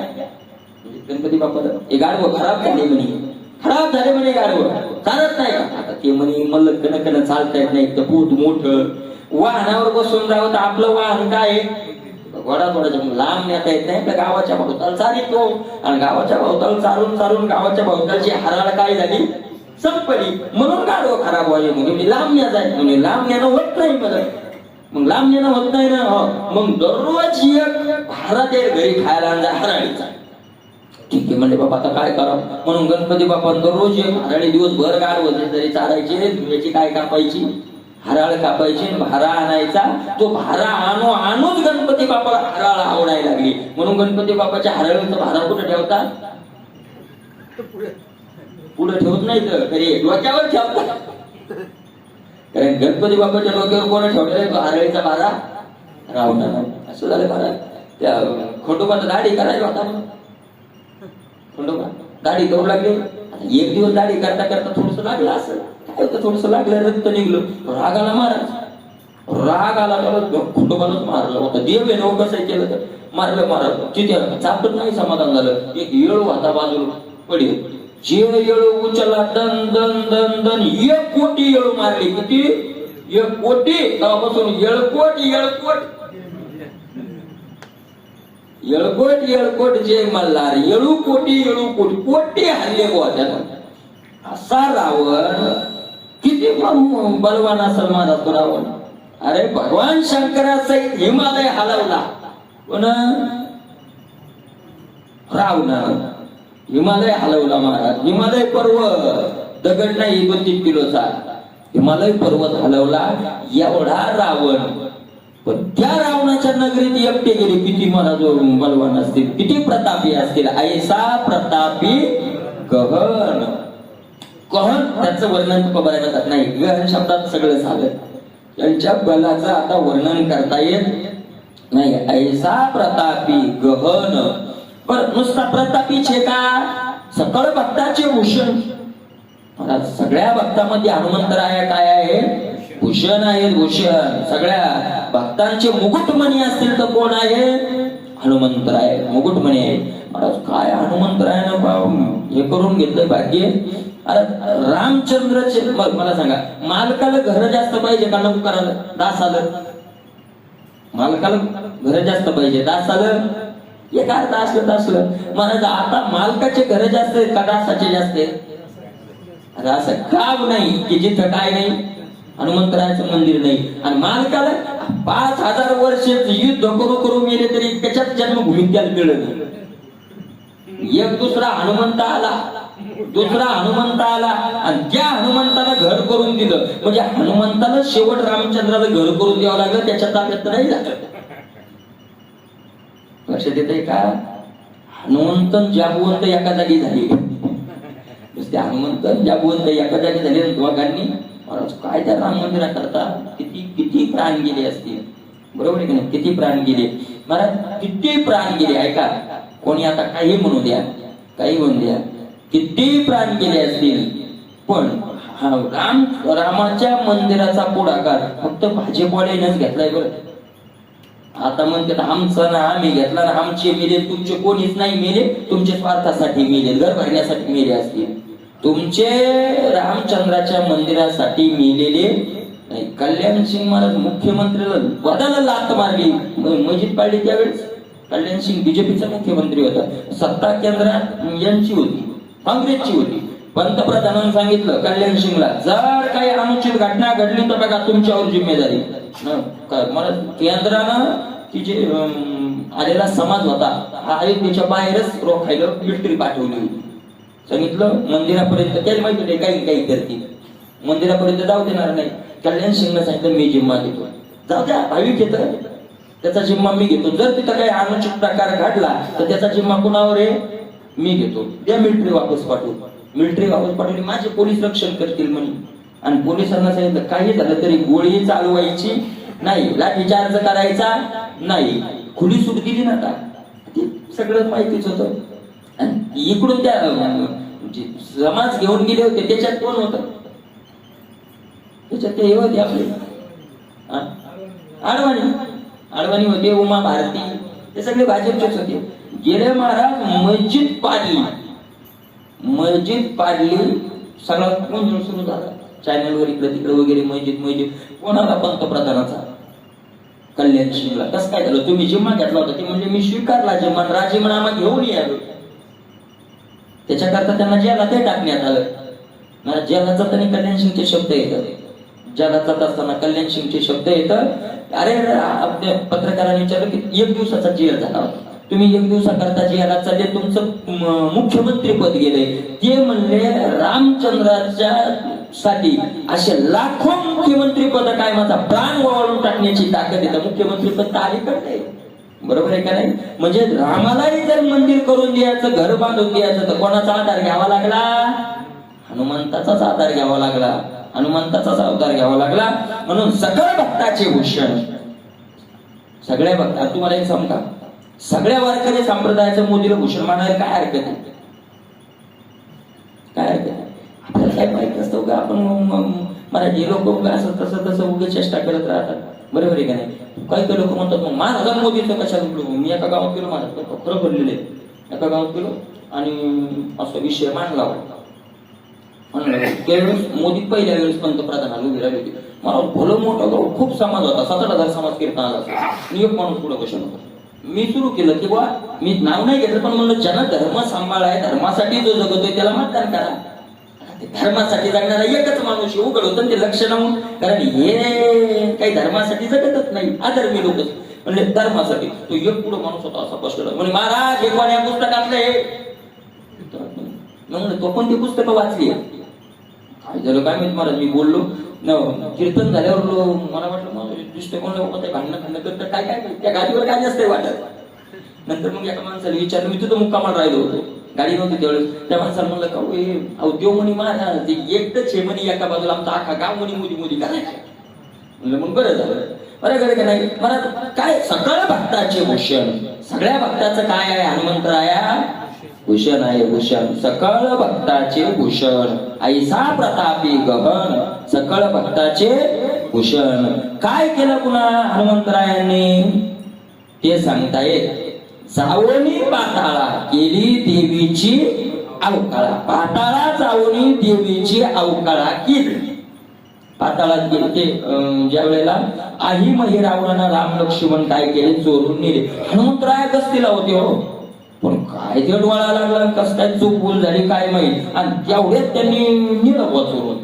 गणपती बाप्पाला हे गाढव खराब झाले म्हणे गाढव चालत नाही का. आता ते म्हणे मला कणकण चालता येत नाही. तर पोट मोठं वाहनावर बसून राहत आपलं वाहन काय घोडा थोडाच्या लांब नेता येत नाही. आपल्या गावाच्या भोवताल चालितो. आणि गावाच्या भोवताल चालून गावाच्या भोवतालची हराळ काय झाली संपली. म्हणून गाढव खराब व्हायचे म्हणजे लांब न्यायचा म्हणजे लांब नेणं होत नाही. मग लांब नेणं होत नाही ना. मग दररोज एक भारा ते घरी खायला आणला हराळीचा. ठीक आहे म्हणले बाबा आता काय करावं. म्हणून गणपती बाप्पा दररोज एक हराळी दिवसभर गाढव तरी चालायचे. धुळ्याची काय कापायची हराळ कापायची भारा आणायचा. तो भारा आणूच गणपती बाप्पाला हराळ आवडायला लागली. म्हणून गणपती बाप्पाच्या हराळीचा भारा कुठे ठेवतात पुढे ठेवत नाही तर खरे डोक्यावर ठेवतात. कारण गणपती बाप्पाच्या डोक्यावर कोण ठेवलेला आहे तो हराळीचा भारा रावणाला. असं झालं महाराज. त्या खंडोबाचा दाढी करायला होता. खंडोबा दाढी करू लागले. एक दिवस दाढी करता करता थोडस लागलं असं थोडस लागलं रक्त निघलं. रागाला महाराज राग आला खंडोबालाच मारलं होता. देव आहे ना कसं केलं तर मारलं तिथे चापत नाही समाधान झालं. एक येळू हाता बाजूला पडेल. जे येळू उचलला दन दन दन दन 1 कोटी येळू मारली. किती 1 कोटी. तेव्हापासून येळकोट जे मल्हार येळू कोटी कोटी हल्ले गोवा. असा रावण किती बलवान असेल माझा तो रावण. अरे भगवान शंकराचा हिमालय हलवला. पण रावण हिमालय हलवला महाराज. हिमालय पर्वत दगड नाही 2-3 किलोचा हिमालय पर्वत हलवला. एवढा रावण पण त्या रावणाच्या नगरीत एकटे गेले. किती मला जो बलवान असतील, किती प्रतापी असतील. ऐसा प्रतापी गहन. गहन त्याचं वर्णन करायला जात नाही, गहन शब्दात सगळं झालं. त्यांच्या बलाचं आता वर्णन करता येत नाही. ऐसा प्रतापी गहन. पण नुसता प्रतापीचे का, सकळ भक्ताचे भूषण. मला सगळ्या भक्तामध्ये हनुमंतराय काय आहे, भूषण आहे. भूषण सगळ्या भक्तांचे मुकुटमणी असतील तर कोण आहे, हनुमंतराय मुकुटमणी आहे. महाराज काय हनुमंतरायानं हे करून घेतलंय भाग्य. अरे रामचंद्रचे मला सांगा, मालकाला घर जास्त पाहिजे का नोकराला, दास आलं. मालकाला घर जास्त पाहिजे, दास आलं. एक अर्थ असलं तर असलं. महाराज आता मालकाचे घर जास्त आहेत का दासाचे जास्त आहेत. अरे असं गाव नाही की जिथं काय नाही, हनुमंतरायाचं मंदिर नाही. आणि मालकाला 5000 वर्ष युद्ध करू गेले तरी त्याच्यात जन्मभूमीत त्याला मिळत नाही. एक दुसरा हनुमंत आला, दुसरा हनुमंत आला आणि त्या हनुमंताला घर करून दिलं. म्हणजे हनुमंताला शेवट रामचंद्राला घर करून द्यावं लागलं, त्याच्या ताब्यात नाही झालं. लक्षात येतंय का, हनुमंत जाबुवंत एका जागी झाली. त्या हनुमंत जाबुवंत एका जागी झाले दोघांनी. महाराज काय त्या राम मंदिरा करता किती किती प्राण गेले असतील, बरोबर आहे की नाही. किती प्राण गेले महाराज, किती प्राण गेले. ऐका, कोणी आता काही म्हणू द्या, काही म्हणू द्या, किती प्राण गेले असतील. पण रामाच्या मंदिराचा पुढाकार फक्त भाजपवाल्यानेच घेतलाय बरं. आता म्हणतात आमचं ना आम्ही घेतला ना, आमचे मेले, तुमचे कोणीच नाही मेले, तुमच्या स्वार्थासाठी मेले, घर भरण्यासाठी मेले असतील. तुमचे रामचंद्राच्या मंदिरासाठी मेलेले नाही. कल्याण सिंग महाराज मुख्यमंत्र्याला वदाला लात मारली, मस्जिद पाडली त्यावेळेस. कल्याण सिंग बीजेपीचा मुख्यमंत्री होता, सत्ता केंद्रात यांची होती, काँग्रेसची होती. पंतप्रधानांनी सांगितलं कल्याण सिंगला, जर काही अनुचित घटना घडली तर बघा तुमच्यावर जिम्मेदारी. मला केंद्रानं तिचे आलेला समाज होता हा अयोध्येच्या बाहेरच रोखायला मिलिटरी पाठवली होती. सांगितलं मंदिरापर्यंत, त्याला माहिती होते काही काही करतील, मंदिरापर्यंत जाऊ देणार नाही. कल्याण सिंगनं सांगितलं मी जिम्मा घेतो, जाऊ द्या भाविक येत, त्याचा जिम्मा मी घेतो. जर तिथं काही अनुचित प्रकार घडला तर त्याचा जिम्मा कुणावर आहे, मी घेतो. त्या मिलिटरी वापस पाठवू. मिलिटरी वापस पाठवली, माझे पोलीस रक्षण करतील म्हणे. आणि पोलिसांना सांगितलं काही झालं तरी गोळी चालवायची नाही, लाठीचार्ज करायचा नाही, खुली सूट दिली ना का. ते सगळं माहितीच होतं. आणि इकडून त्या समाज घेऊन गेले होते, त्याच्यात कोण होत, त्याच्यात ते हे होते आपले आडवाणी होते, उमा भारती, ते सगळे भाजपचेच होते. गेले महाराज मस्जिद पाडली, मस्जिद पाडली, सगळा गोंधळ सुरू झाला चॅनलवर इकडे तिकडे वगैरे. मस्जिद कोणाला, पंतप्रधानाचा, कल्याण सिंगला. कसं काय झालं, तुम्ही जिम्मा घेतला होता. ते म्हणजे मी स्वीकारला जिम्मा, राजीनामा घेऊन आलो. त्याच्याकरता त्यांना जेलात टाकण्यात आलं. जेलात जाताना कल्याण सिंगचे शब्द येतात, जेलात जात असताना कल्याण सिंगचे शब्द येतात. अरे पत्रकारांनी विचारलं की 1 दिवसाचा जेल झाला होता, तुम्ही 1 दिवसाकरता जेलात चालले, तुमचं मुख्यमंत्री पद गेले. ते म्हणले रामचंद्राच्या साठी असे लाखो मुख्यमंत्री पद काय, माझा प्राण वळवून टाकण्याची ताकद येतं. मुख्यमंत्री पद अलीकडे, बरोबर आहे का नाही. म्हणजे रामालाही जर मंदिर करून द्यायचं, घर बांधून द्यायचं तर कोणाचा आधार घ्यावा लागला, हनुमंताचाच आधार घ्यावा लागला, हनुमंताचाच अवतार घ्यावा लागला. म्हणून सकळ भक्ताचे भूषण. सगळ्या भक्त, तुम्हाला एक सांगू का, सगळ्या वारकरी संप्रदायाचं मोदीला भूषण मानायला काय हरकत आहे, काय हरकत आहे. आपल्याला काय माहित नसतं का, आपण मराठी लोक असं तसं उगे चेष्टा करत राहतात, बरोबर आहे का नाही. काही काही लोक म्हणतात मग माझा मोदीचं कशाला बोलू. मी एका गावात गेलो, माझं खरं बोललेलं आहे, एका गावात गेलो आणि असा विषय मांडला होता. त्यावेळेस मोदी पहिल्या वेळेस पंतप्रधानाला उभी राहिली होती. मला भलं मोठा गाव, खूप समाज होता, 17,000 समाज कीर्तनाला आणि एक माणूस पुढे कशा होता. मी सुरू केलं की बा, मी नाव नाही घेतलं, पण म्हणलं ज्यांना धर्म सांभाळाय, धर्मासाठी जो जगतोय त्याला मतदान करा. धर्मासाठी जगणारा एकच माणूस उघड होतं, ते लक्ष लावून, कारण हे काही धर्मासाठी जगतच नाही, अधर्मी लोकच. म्हणजे धर्मासाठी तो एक पुढे माणूस होता, असा बसलेला. म्हणजे महाराज हे कोण या पुस्तकातलं हे, म्हणलं तो पण ती पुस्तकं वाचली. काय झालं काय माहित महाराज, मी बोललो कीर्तन झाल्यावर मला वाटलं मग दृष्टिकोन लोक ते भांडणं करतात काय काय त्या गाडीवर काय नसते वाटत. नंतर मग एका माणसाला विचारलं, मी तिथं मुक्कामाला राहिलो होतो, गाडी नव्हती त्यावेळेस. त्या माणसाला म्हणलं का अहो देव म्हणी महाराज ते एकटंच आहे म्हणी, एका बाजूला आमचा अख्खा गाव म्हणी मोदी मोदी करायचं. म्हणलं मग बरं झालं, बरं करे का नाही. मला काय सकळ भक्ताचे भूषण, सगळ्या भक्ताचं काय आहे, हनुमंतराया भूषण आहे. भूषण सकळ भक्ताचे भूषण, ऐसा प्रतापी गहन, सकळ भक्ताचे भूषण. काय केलं पुन्हा हनुमंतरायांनी ते सांगतायत. जावनी पाताळा केली देवीची अवकाळा, पाताळा जावनी देवीची अवकाळा केली. पाताळात गेले ते ज्या वेळेला आही मही रावणानं राम लक्ष्मण काय केले, चोरून नेले. हनुमंतराया कसतीला होते हो, पण काय ते डोळा लागला, कस काय चूक भूल झाली काय माहित, आणि तेवढ्यात त्यांनी नेलं चोरून.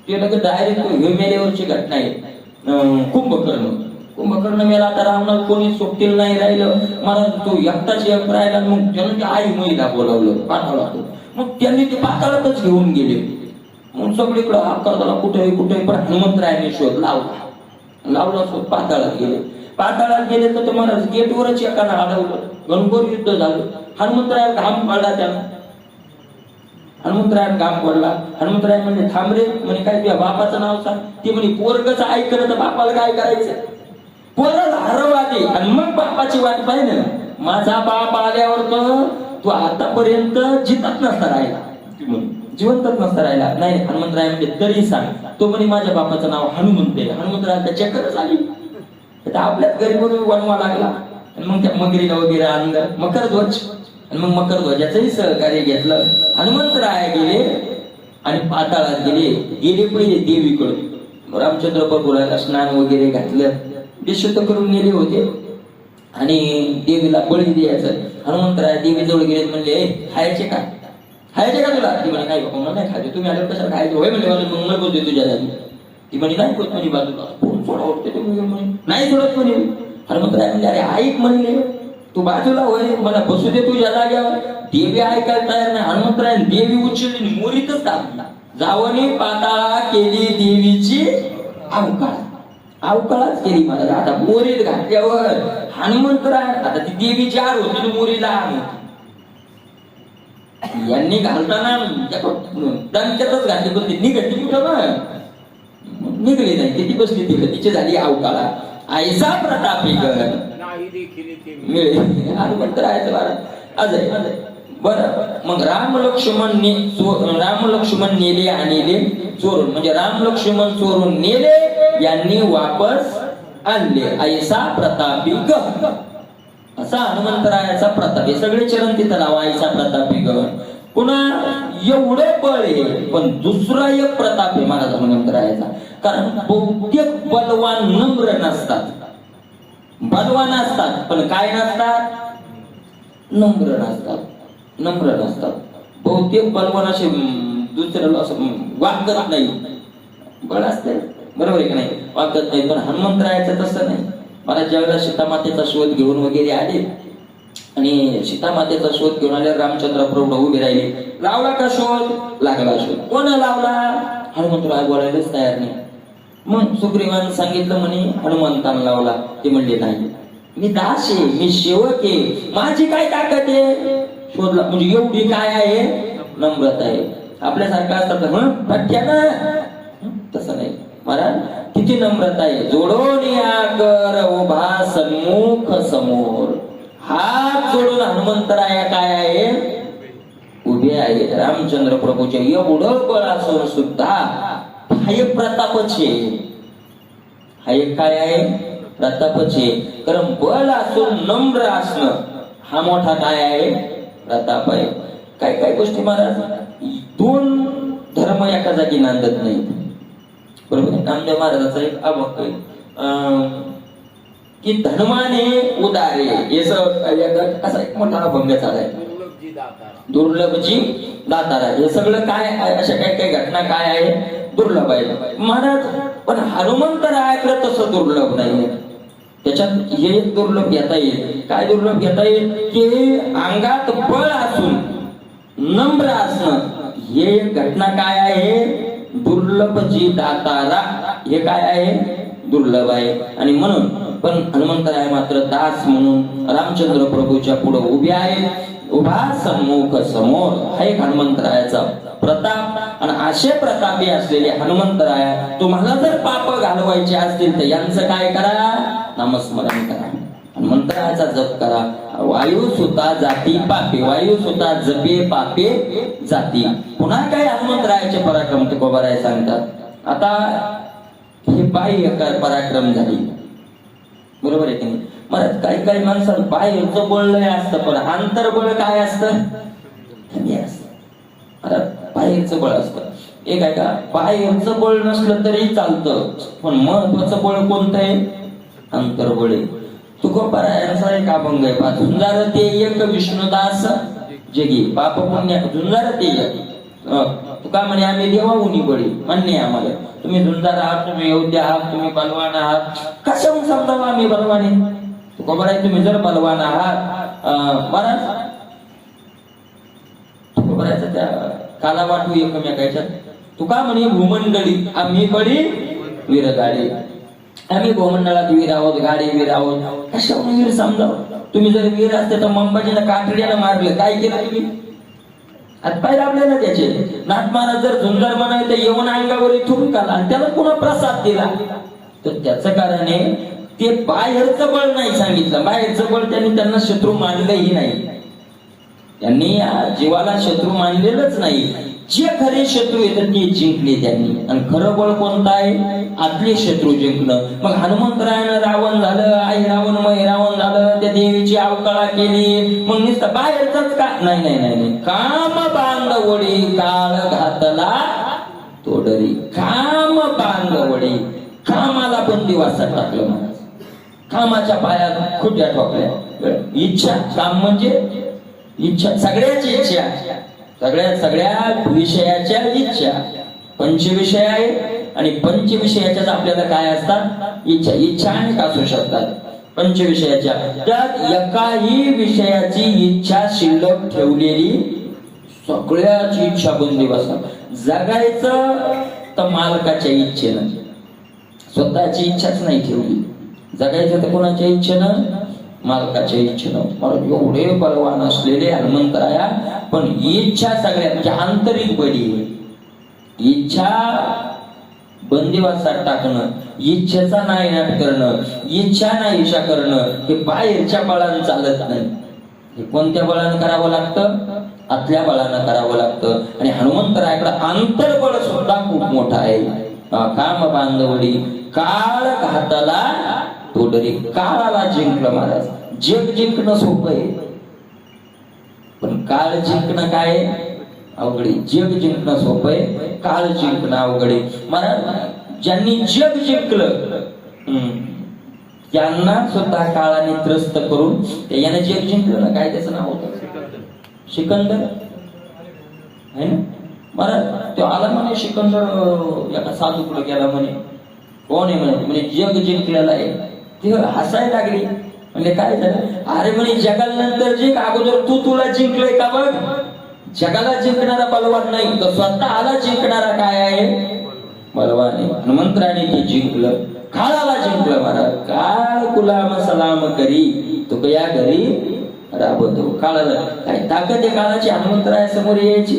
ते लगेच डायरेक्ट मेल्यावरची घटना आहे. कुंभकर्ण मेला, आता रावणात कोणी सोबतील नाही राहिलं, मला तो एकटाच एक राहिला. मग त्यांनी आई महिला बोलावलं पाताळात, मग त्यांनी ते पाताळातच घेऊन गेले. मग सगळीकडे हाका झाला, कुठे कुठे, पण हनुमंतरायांनी शोध लावला शोध. पाताळात गेले तर तुम्हाला गेटवरच एकानं अडवलं, घनघोर युद्ध झालं. हनुमंतराय घाम पडला त्याला, हनुमंतरायन घाम पडला. हनुमंतराय म्हणजे थांब रे, म्हणे काय तुझ्या बापाचं नाव सांग. ते म्हणे पोरगच ऐकलं तर बापाला काय करायचं, पोरच हरवा दे आणि मग बापाची वाट पाहिजे ना. माझा बाप आल्यावर तर तू आतापर्यंत जितत नसता राहिला, जिवंतच नसता राहिला. नाही हनुमंतराय म्हणजे तरी सांग. तो म्हणे माझ्या बापाचं नाव हनुमंत आहे. हनुमंतराय चक्करच आली, आपल्याच घरी म्हणून वनवा लागला. आणि मग त्या मगरीला वगैरे आणलं, मकरध्वज, आणि मग मकरध्वजाचंही सहकार्य घेतलं. हनुमंतराय गेले आणि पाताळात गेले पहिले देवीकडे. रामचंद्र प्रभूला स्नान वगैरे घातलं, विशुद्ध करून गेले होते आणि देवीला बळी द्यायचं. हनुमंतराय देवीजवळ गेले, म्हणले खायचे का तुला. ती म्हणे नाही बाबा मला नाही खायचे, तुम्ही आल्यावर कशाला खायचे होय म्हणले, मला मंगळ बोलते तुझ्या जागी. ती म्हणे नाही होत म्हणे बाजूला, सोडा तुम्ही नाही सोडत म्हणे. हनुमंतराय म्हणजे अरे ऐक म्हणले, तू बाजूला होय, मला बसू दे तुझ्या जाग्यावर. देवी ऐकायला तयार नाही. हनुमंतराय देवी उचलली, मोरीतच टाकला. जावनी पाताळा केली देवीची अवकाळाच केली. मला आता मोरीत घातल्यावर हनुमंतराय, आता ती देवीची आड होती, मोरीला आण होती. यांनी घालताना दणक्यातच घातली, पण ती निघली कुठं ना, निघली नाही. किती बसली तिची झाली अवकाळा. ऐसा प्रतापी गण हनुमंतरायचं बरं. मग राम लक्ष्मण नेले आणले चोरून, म्हणजे राम लक्ष्मण चोरून नेले, यांनी वापस आणले. ऐसा प्रतापी गण, असा हनुमंतरायाचा प्रताप. हे सगळे चरण तिथं लावा, ऐसा प्रतापी गण. पुन्हा एवढं बळ आहे, पण दुसरा एक प्रताप आहे महाराज हनुमंतरायाचा. कारण बहुतेक बलवान नम्र नसतात, बलवान असतात पण काय नसतात, नम्र नसतात. बहुतेक बलवान असे दुसऱ्याला असं वागत नाही, बळ असते बरोबर आहे की नाही, वागत नाही. पण हनुमंतरायाचं तसं नाही. मला ज्यावेळेला सीतामातेचा शोध घेऊन वगैरे आले आणि सीतामातेचा शोध घेऊन आले, रामचंद्र प्रभू उभे राहिले. लावला का शोध, लागला शोध. कोण लावला, हनुमंतराय बोलायलाच तयार नाही. मग सुग्रीवानं सांगितलं म्हणे हनुमंतानं लावला. ते म्हणले नाही, मी दास आहे, मी सेवक आहे, माझी काय ताकद आहे. शोधला म्हणजे एवढी काय आहे, नम्रता आहे. आपल्यासारखं असतात पठ्यानं, तसं नाही महाराज. किती नम्रता आहे. जोडून या कर उभा सन्मुख समोर, हात जोडून हनुमंतराया काय आहे, उभे आहे. रामचंद्र प्रभूचे एवढं बळ असून सुद्धा हा एक प्रतापच आहे. हा एक काय आहे, प्रतापच आहे. कारण बळ असून नम्र असणं हा मोठा काय आहे, प्रताप आहे. काय काय गोष्टी महाराज, दोन धर्म एका जागी नांदत नाही, बरोबर. नामदेव महाराजाचा एक अभंग आहे की धर्माने उदारे, असा एक मोठा अभंग चालाय. दुर्लभजी दातारा, हे सगळं काय अशा काही काही घटना काय आहे, दुर्लभ आहे महाराज. पण हनुमंतरायाकडे तसं दुर्लभ नाही. त्याच्यात हे एक दुर्लभ घेता येईल. काय दुर्लभ घेता येईल की अंगात बळ असून नम्र असणं, हे घटना काय आहे, दुर्लभ जी दातारा हे काय आहे, दुर्लभ आहे. आणि म्हणून पण हनुमंतराय मात्र दास म्हणून रामचंद्र प्रभूच्या पुढे उभे आहेत, उभा सन्मुख समोर. हा एक हनुमंतरायाचा प्रताप. आणि असे प्रतापी असलेले हनुमंतराया तुम्हाला जर पाप घालवायचे असतील तर यांचं काय करा, नामस्मरण करा, हनुमंतरायाचा जप करा. वायू सुता जाती पापे, वायू सुता जपे पापे जाती. पुन्हा काय हनुमंतरायाचे पराक्रम तुकोबाराय सांगतात. आता हे बाह्य पराक्रम झाली, बरोबर आहे की नाही. मला काही काही माणसात बाह्यचं बळ लय असतं पण आंतरबळ काय असतं, कमी असतं. आता बाहेरचं बळ असतं एक आहे का, बाहेरचं बळ नसलं तरी चालतं पण महत्वाचं बळ कोणतं आहे, अंतर्बळ आहे. तुकोबारायांचा एक अभंग आहे पहा, झुंजार ते एक विष्णुदास जगी पाप पुण्य. झुंजार ते एक तुका म्हणे आम्ही देवा उनी बळी, मान्य आहे आम्हाला. तुम्ही झुंजार आहात, तुम्ही योद्धा आहात, तुम्ही बलवान आहात, कशाहून समजावं आम्ही बलवान आहे. तुकोबाराय तुम्ही जर बलवान आहात, महाराज तुकोबारायचा त्या काला वाटू एकमेकाच्या. तुका म्हणे भूमंडळी आम्ही बळी वीरगाडी, आम्ही भूमंडळात वीर आहोत, गाडी वीर आहोत. कशाहून वीर समजावं. तुम्ही जर वीर असते तर मंबाजीला काठड्यानं मारलं, काय केलं तुम्ही, हातपाय दाबले ना त्याचे. नाथ महाराज जर झुंजार म्हणाले तर येऊन अंगावर इथून काला आणि त्याला पुन्हा प्रसाद दिला. तर त्याचं कारण आहे ते बाहेरचं बळ नाही सांगितलं, बाहेरचं बळ त्यांना शत्रू मानलंही नाही, त्यांनी जीवाला शत्रू मानलेलंच नाही. जे खरे शत्रू येतात ते जिंकले त्यांनी. आणि खरं बळ कोणतं आहे, आतले शत्रू जिंकणं. मग हनुमंतरायानं रावण झालं, आई रावणमय रावण झालं, त्या देवीची अवकळा केली. मग नुसतं बाहेरच का, नाही नाही नाही नाही, काम बांधवडी काळ घातला तोडरी. काम बांधवडी, कामाला बंदिवासात टाकलं महाराज, कामाच्या पायात खुट्या ठोकल्या. इच्छा, काम म्हणजे इच्छा, सगळ्याची इच्छा, सगळ्या विषयाच्या इच्छा. पंचविषय आहे आणि पंचविषयाच्याच आपल्याला काय असतात, इच्छा. इच्छा अनेक असू शकतात पंचविषयाच्या, त्यात एकाही विषयाची इच्छा शिल्लक ठेवलेली सगळ्याची इच्छा बंदिवासात. जगायचं तर मालकाच्या इच्छेनं, स्वतःची इच्छाच नाही ठेवली. जगायचं तर कोणाच्या इच्छेनं, मालकाच्या इच्छेनं. मला एवढे बलवान असलेले हनुमंतराया, पण इच्छा सगळ्यात म्हणजे आंतरिक बळी, इच्छा बंदिवासात टाकणं, इच्छेचा नायनाट करणं, इच्छा नाहीशा करणं, हे बाहेरच्या बळानं चालत नाही. हे कोणत्या बळानं करावं लागतं, आतल्या बळानं करावं लागतं. आणि हनुमंतरायाकडे आंतरबळ सुद्धा खूप मोठा आहे. काम बांधवडी काळ घातला तोडरी. काळाला जिंकलं महाराज. जग जिंकणं सोपं आहे पण काळ जिंकणं काय अवघड. जग जिंकणं सोपं आहे, काळ जिंकणं अवघड आहे. महाराज ज्यांनी जग जिंकलं त्यांना सुद्धा काळाने त्रस्त करून याने जग जिंकलं ना. काय त्याचं नाव होतं, सिकंदर है ना. महाराज तो आला म्हणे सिकंदर एका साधूकडे गेला म्हणे, कोण आहे म्हणे जग जिंकलेला आहे. ती हसायला लागली. म्हणजे काय झालं, अरे म्हणे जगानंतर जिंक, अगोदर तुला जिंकलंय का बघ. जगाला जिंकणारा बलवान नाही तर स्वतःला जिंकणारा काय आहे, बलवान आहे. हनुमंतराने ते जिंकलं, काळाला जिंकलं महाराज. काळ गुलाम सलाम करी तुकया घरी राबतो. काळाला काय ताकद आहे काळाची हनुमंतरायासमोर यायची,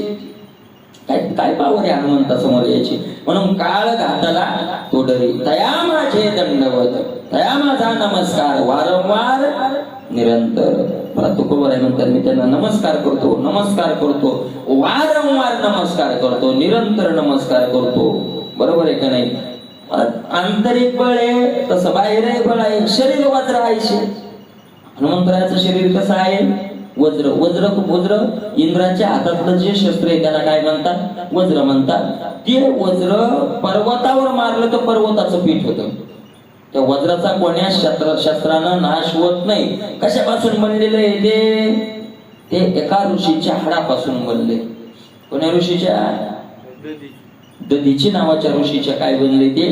काय पावर आहे हनुमंता समोर यायची. म्हणून काळ घातला तोडरी, तया माझे दंडवत, तया माझा नमस्कार वारंवार निरंतर. तुकोबाराय म्हणतात मी त्यांना नमस्कार करतो, नमस्कार करतो, वारंवार नमस्कार करतो, निरंतर नमस्कार करतो. बरोबर आहे का नाही. आंतरिक बळ आहे तसं बाहेर बळ आहे. शरीर वज्र आहे. हनुमंतरायाचं शरीर कसं आहे, वज्र. वज्र इंद्राच्या हातातलं जे शस्त्र आहे त्याला काय म्हणतात, वज्र म्हणतात. ते वज्र पर्वतावर मारलं तर पर्वताचं पीठ होतं. त्या वज्राचा कोण्या शस्त्रानं नाश होत नाही. कशापासून बनलेलं आहे ते एका ऋषीच्या हाडापासून बनले. कोण्या ऋषीच्या, दधीची नावाच्या ऋषीच्या काय बनले, ते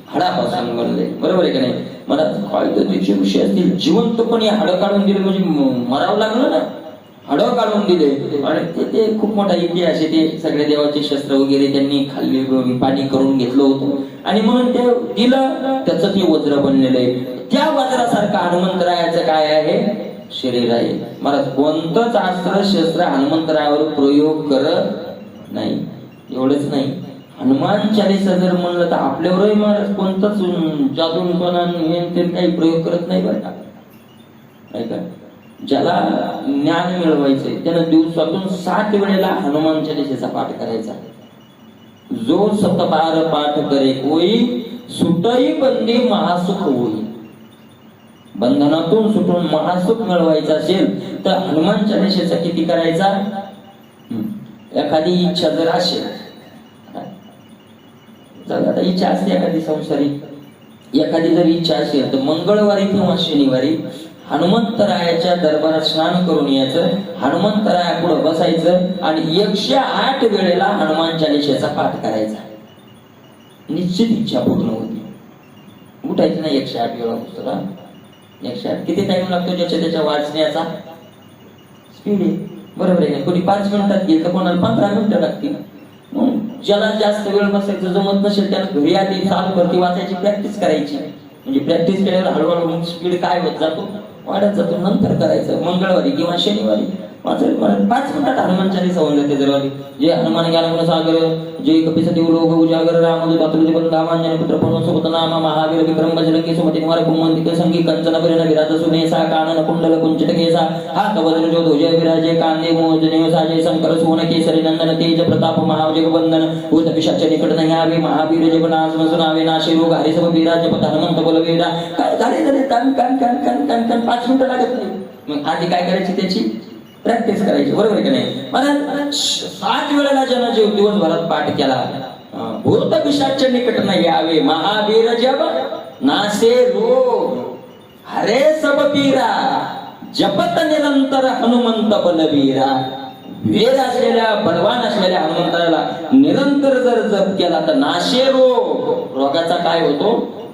हाडापासून बनले. बरोबर आहे का नाही. मला काय दधीचे ऋषी असतील जिवंतपणे हाडं काढून दिले म्हणजे मरावं लागलं ना. हाडं काढून दिले आणि ते खूप मोठा इतिहास आहे. ते सगळे देवाचे शस्त्र वगैरे त्यांनी खाल्ले, पाणी करून घेतलं होतं आणि म्हणून ते दिलं, त्याचं ते वज्र बनलेलं आहे. त्या वज्रासारखं हनुमंतरायाचं काय आहे, शरीर आहे. महाराज कोणतंच अस्त्र शस्त्र हनुमंतरायावर प्रयोग करत नाही. एवढंच नाही, हनुमान चालीसा जर म्हणलं तर आपल्यावरही महाराज कोणतंच जादूपणा हे काही प्रयोग करत नाही बरं का. ऐका, ज्याला ज्ञान मिळवायचंय त्यानं दिवसातून 7 वेळेला हनुमान चालीसेचा पाठ करायचा. जो सतबार पाठ करे कोई, सुटई बंदी महासुख होई. बंधनातून सुटून महासुख मिळवायचं असेल तर हनुमान चालीसेचा किती करायचा. एखादी इच्छा जर असेल, आता इच्छा असते एखादी संसारिक, एखादी जर इच्छा असेल तर मंगळवारी किंवा शनिवारी हनुमंतरायाच्या दरबारात स्नान करून यायचं, हनुमंतराया पुढे बसायचं आणि 108 वेळेला हनुमान चालीसेचा पाठ करायचा. निश्चित इच्छा पूर्ण होती. उठायचं नाही 108 वेळा पुस्तका. 108 किती टाइम लागतो ज्याच्या त्याच्या वाचण्याचा स्पीड आहे, बरोबर आहे. कोणी 5 मिनिटात घेईल तर कोणाला 15 मिनिटं लागतील. ज्याला जास्त वेळ बसायचं जमत नसेल त्याला घरी आधी चालू करती वाचायची प्रॅक्टिस करायची. म्हणजे प्रॅक्टिस केल्यावर हळूहळू स्पीड काय होत जातो, वाढत जातो. नंतर करायचं मंगळवारी किंवा शनिवारी वाचायला 5 मिनिटात हनुमान चालीसा होऊन जाते. जर जे हनुमान ज्ञान सागर जे कपिसती लोक उजागर रामदूत अतुलित बलधामांजन पुत्र पवनसुत नाम महावीर विक्रम बजरंगी सुमति निवार कुमंतिक संगी कंचन परिण विराज सुनेसा कानन कुंडल कुंचित केसा हात वज्र जो ध्वज विराजे कांदे मोजने साजे शंकर सोन केसरी नंदन तेज प्रताप महाजग वंदन भूत पिशाच निकट नाही आवे महावीर जगन्नाथ सुनावे नाशे रोग हरि सब विराज पत हनुमंत बलवीरा. काय झाले कान कान कान कान कान कान 5 मिनिटं लागत नाही. मग आधी काय करायची, त्याची प्रॅक्टिस करायची, बरोबर की नाही. मला 7 वेळेला ज्यानं जे दिवसभरात पाठ केला, भूत पिशाच निकट नाही यावे महावीर जब नासे रोग हरे सब पीरा जपत निरंतर हनुमंत बलवीरा. वीर असलेल्या बलवान असलेल्या हनुमंताला निरंतर जर जप केला तर नाशे रोग, रोगाचा काय होतो,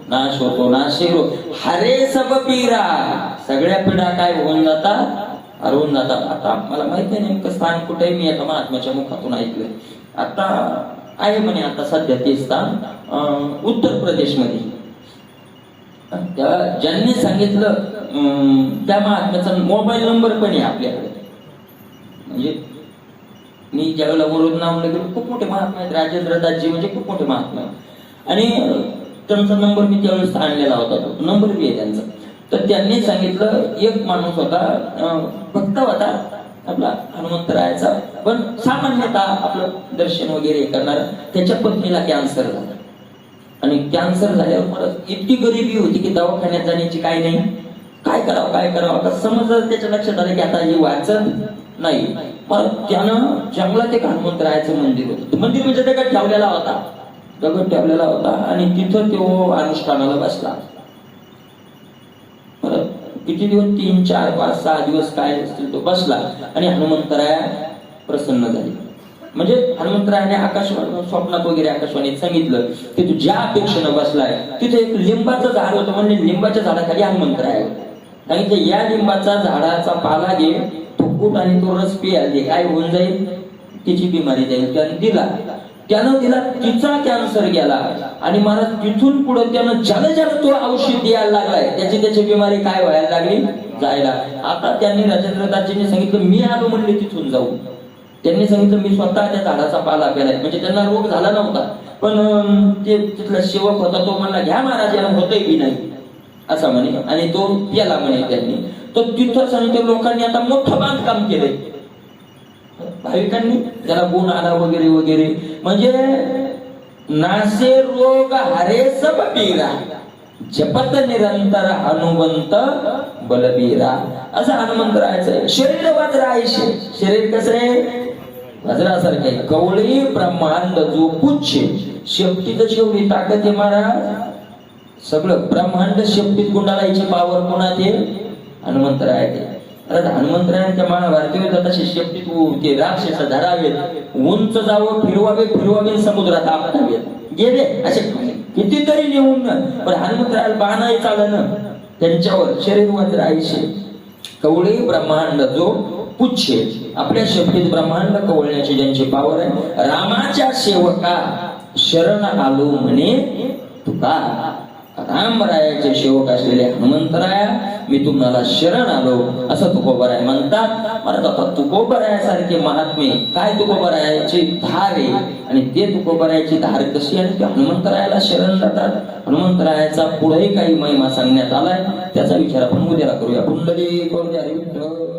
नाश होतो. नाशे रोग हरे सब पीरा, सगळ्या पिढा काय होऊन जातात, हरवून जातात. आता मला माहित नाही नेमकं स्थान कुठे, मी एका महात्म्याच्या मुखातून ऐकलंय. आता आहे म्हणे आता सध्या ते स्थान उत्तर प्रदेश मध्ये. ज्यांनी सांगितलं त्या महात्म्याचा मोबाईल नंबर पण आहे आपल्याकडे. म्हणजे मी ज्यावेळेला वरून नाव गेलो, खूप मोठे महात्मा आहेत, राजेंद्र दासजी म्हणजे खूप मोठे महात्मा आहेत आणि त्यांचा नंबर मी त्यावेळेस आणलेला होता, तो नंबर बी आहे त्यांचा. तर त्यांनी सांगितलं, एक माणूस होता, भक्त होता आपला हनुमंतरायाचा, पण सामान्यतः आपलं दर्शन वगैरे करणार. त्याच्या पत्नीला कॅन्सर झाला आणि कॅन्सर झाल्यावर मला इतकी गरिबी होती की दवाखान्यात जाण्याची काय नाही, काय करावं. आता समज त्याच्या लक्षात आलं की आता ही वाचत नाही. मग त्यानं जंगलात एक हनुमंतरायाचं मंदिर होतं. मंदिर म्हणजे दगड ठेवलेला होता आणि तिथं तो अनुष्ठानाला बसला. किती दिवस, 3, 4, 5, 6 दिवस काय असतील तो बसला आणि हनुमंतराया प्रसन्न झाली. म्हणजे हनुमंतरायाने स्वप्नात वगैरे आकाशवाणीत सांगितलं की तू ज्या अपेक्षेनं बसलाय तिथे एक लिंबाचं झाड होतं, म्हणजे लिंबाच्या झाडाखाली हनुमंतराया सांगितलं, या लिंबाचा झाडाचा पाला घे, तो कूट आणि तो रस पिया दे, काय होऊन जाईल, तिची बिमारी जाईल. त्यानं दिला, तिचा कॅन्सर गेला आणि महाराज तिथून पुढे त्यानं ज्याला तो औषध द्यायला लागलाय त्याची बिमारी काय व्हायला लागली, जायला. आता त्यांनी राजेंद्र दासजींनी सांगितलं, मी आलो म्हणले तिथून जाऊ. त्यांनी सांगितलं, मी स्वतः त्या झाडाचा पाला पेलाय. म्हणजे त्यांना रोग झाला नव्हता, पण ते तिथला सेवक होता, तो म्हणला घ्या महाराज, याला होतही बी नाही असा म्हणे, आणि तो पेला म्हणे त्यांनी. तर तिथं सांगितलं, लोकांनी आता मोठं बांधकाम केलंय भाविकांनी, त्याला गुण आला वगैरे वगैरे. म्हणजे नासे रोग हरे सब पीरा जपत निरंतर हनुमंत बलबीरा. असं हनुमंतरायाचं शरीर वज्र आहे. शरीर कसं आहे, वज्रासारखं आहे. कवळी ब्रह्मांड जो पुच्छ, शेपटीचं शेवटी ताकद आहे महाराज. सगळं ब्रह्मांड शेपटीत गुंडाळायची पावर कोणात आहे, हनुमंतरायात. हनुमंतरायांच्या महाभारती तसे शेपटीत ते राक्षस धरावेत, उंच जावं, फिरवावे, समुद्रात आपटावेत, गेले असे कितीतरी नेऊन, पण हनुमंतरायाला बाणाही चाललं त्यांच्यावर. शरीर वज्र आयुष्य कवळी ब्रह्मांड जो पुच्छे आपल्या शपथीत ब्रह्मांड कवळण्याची ज्यांची पावर आहे, रामाच्या सेवका शरण आलो म्हणे तुका. रामरायाचे सेवक असलेले हनुमंतराया मी तुम्हाला शरण आलो असं तुकोबराय म्हणतात. म्हणत आता तुकोबरायासारखे महात्मे काय तुकोबरायाची धार आहे आणि ते तुकोबरायाची धार कशी आणि ते हनुमंतरायाला शरण जातात. हनुमंतरायाचा पुढेही काही महिमा सांगण्यात आलाय, त्याचा विचार आपण उद्याला करूया. पुंडलिक वरदे हरी विठ्ठल.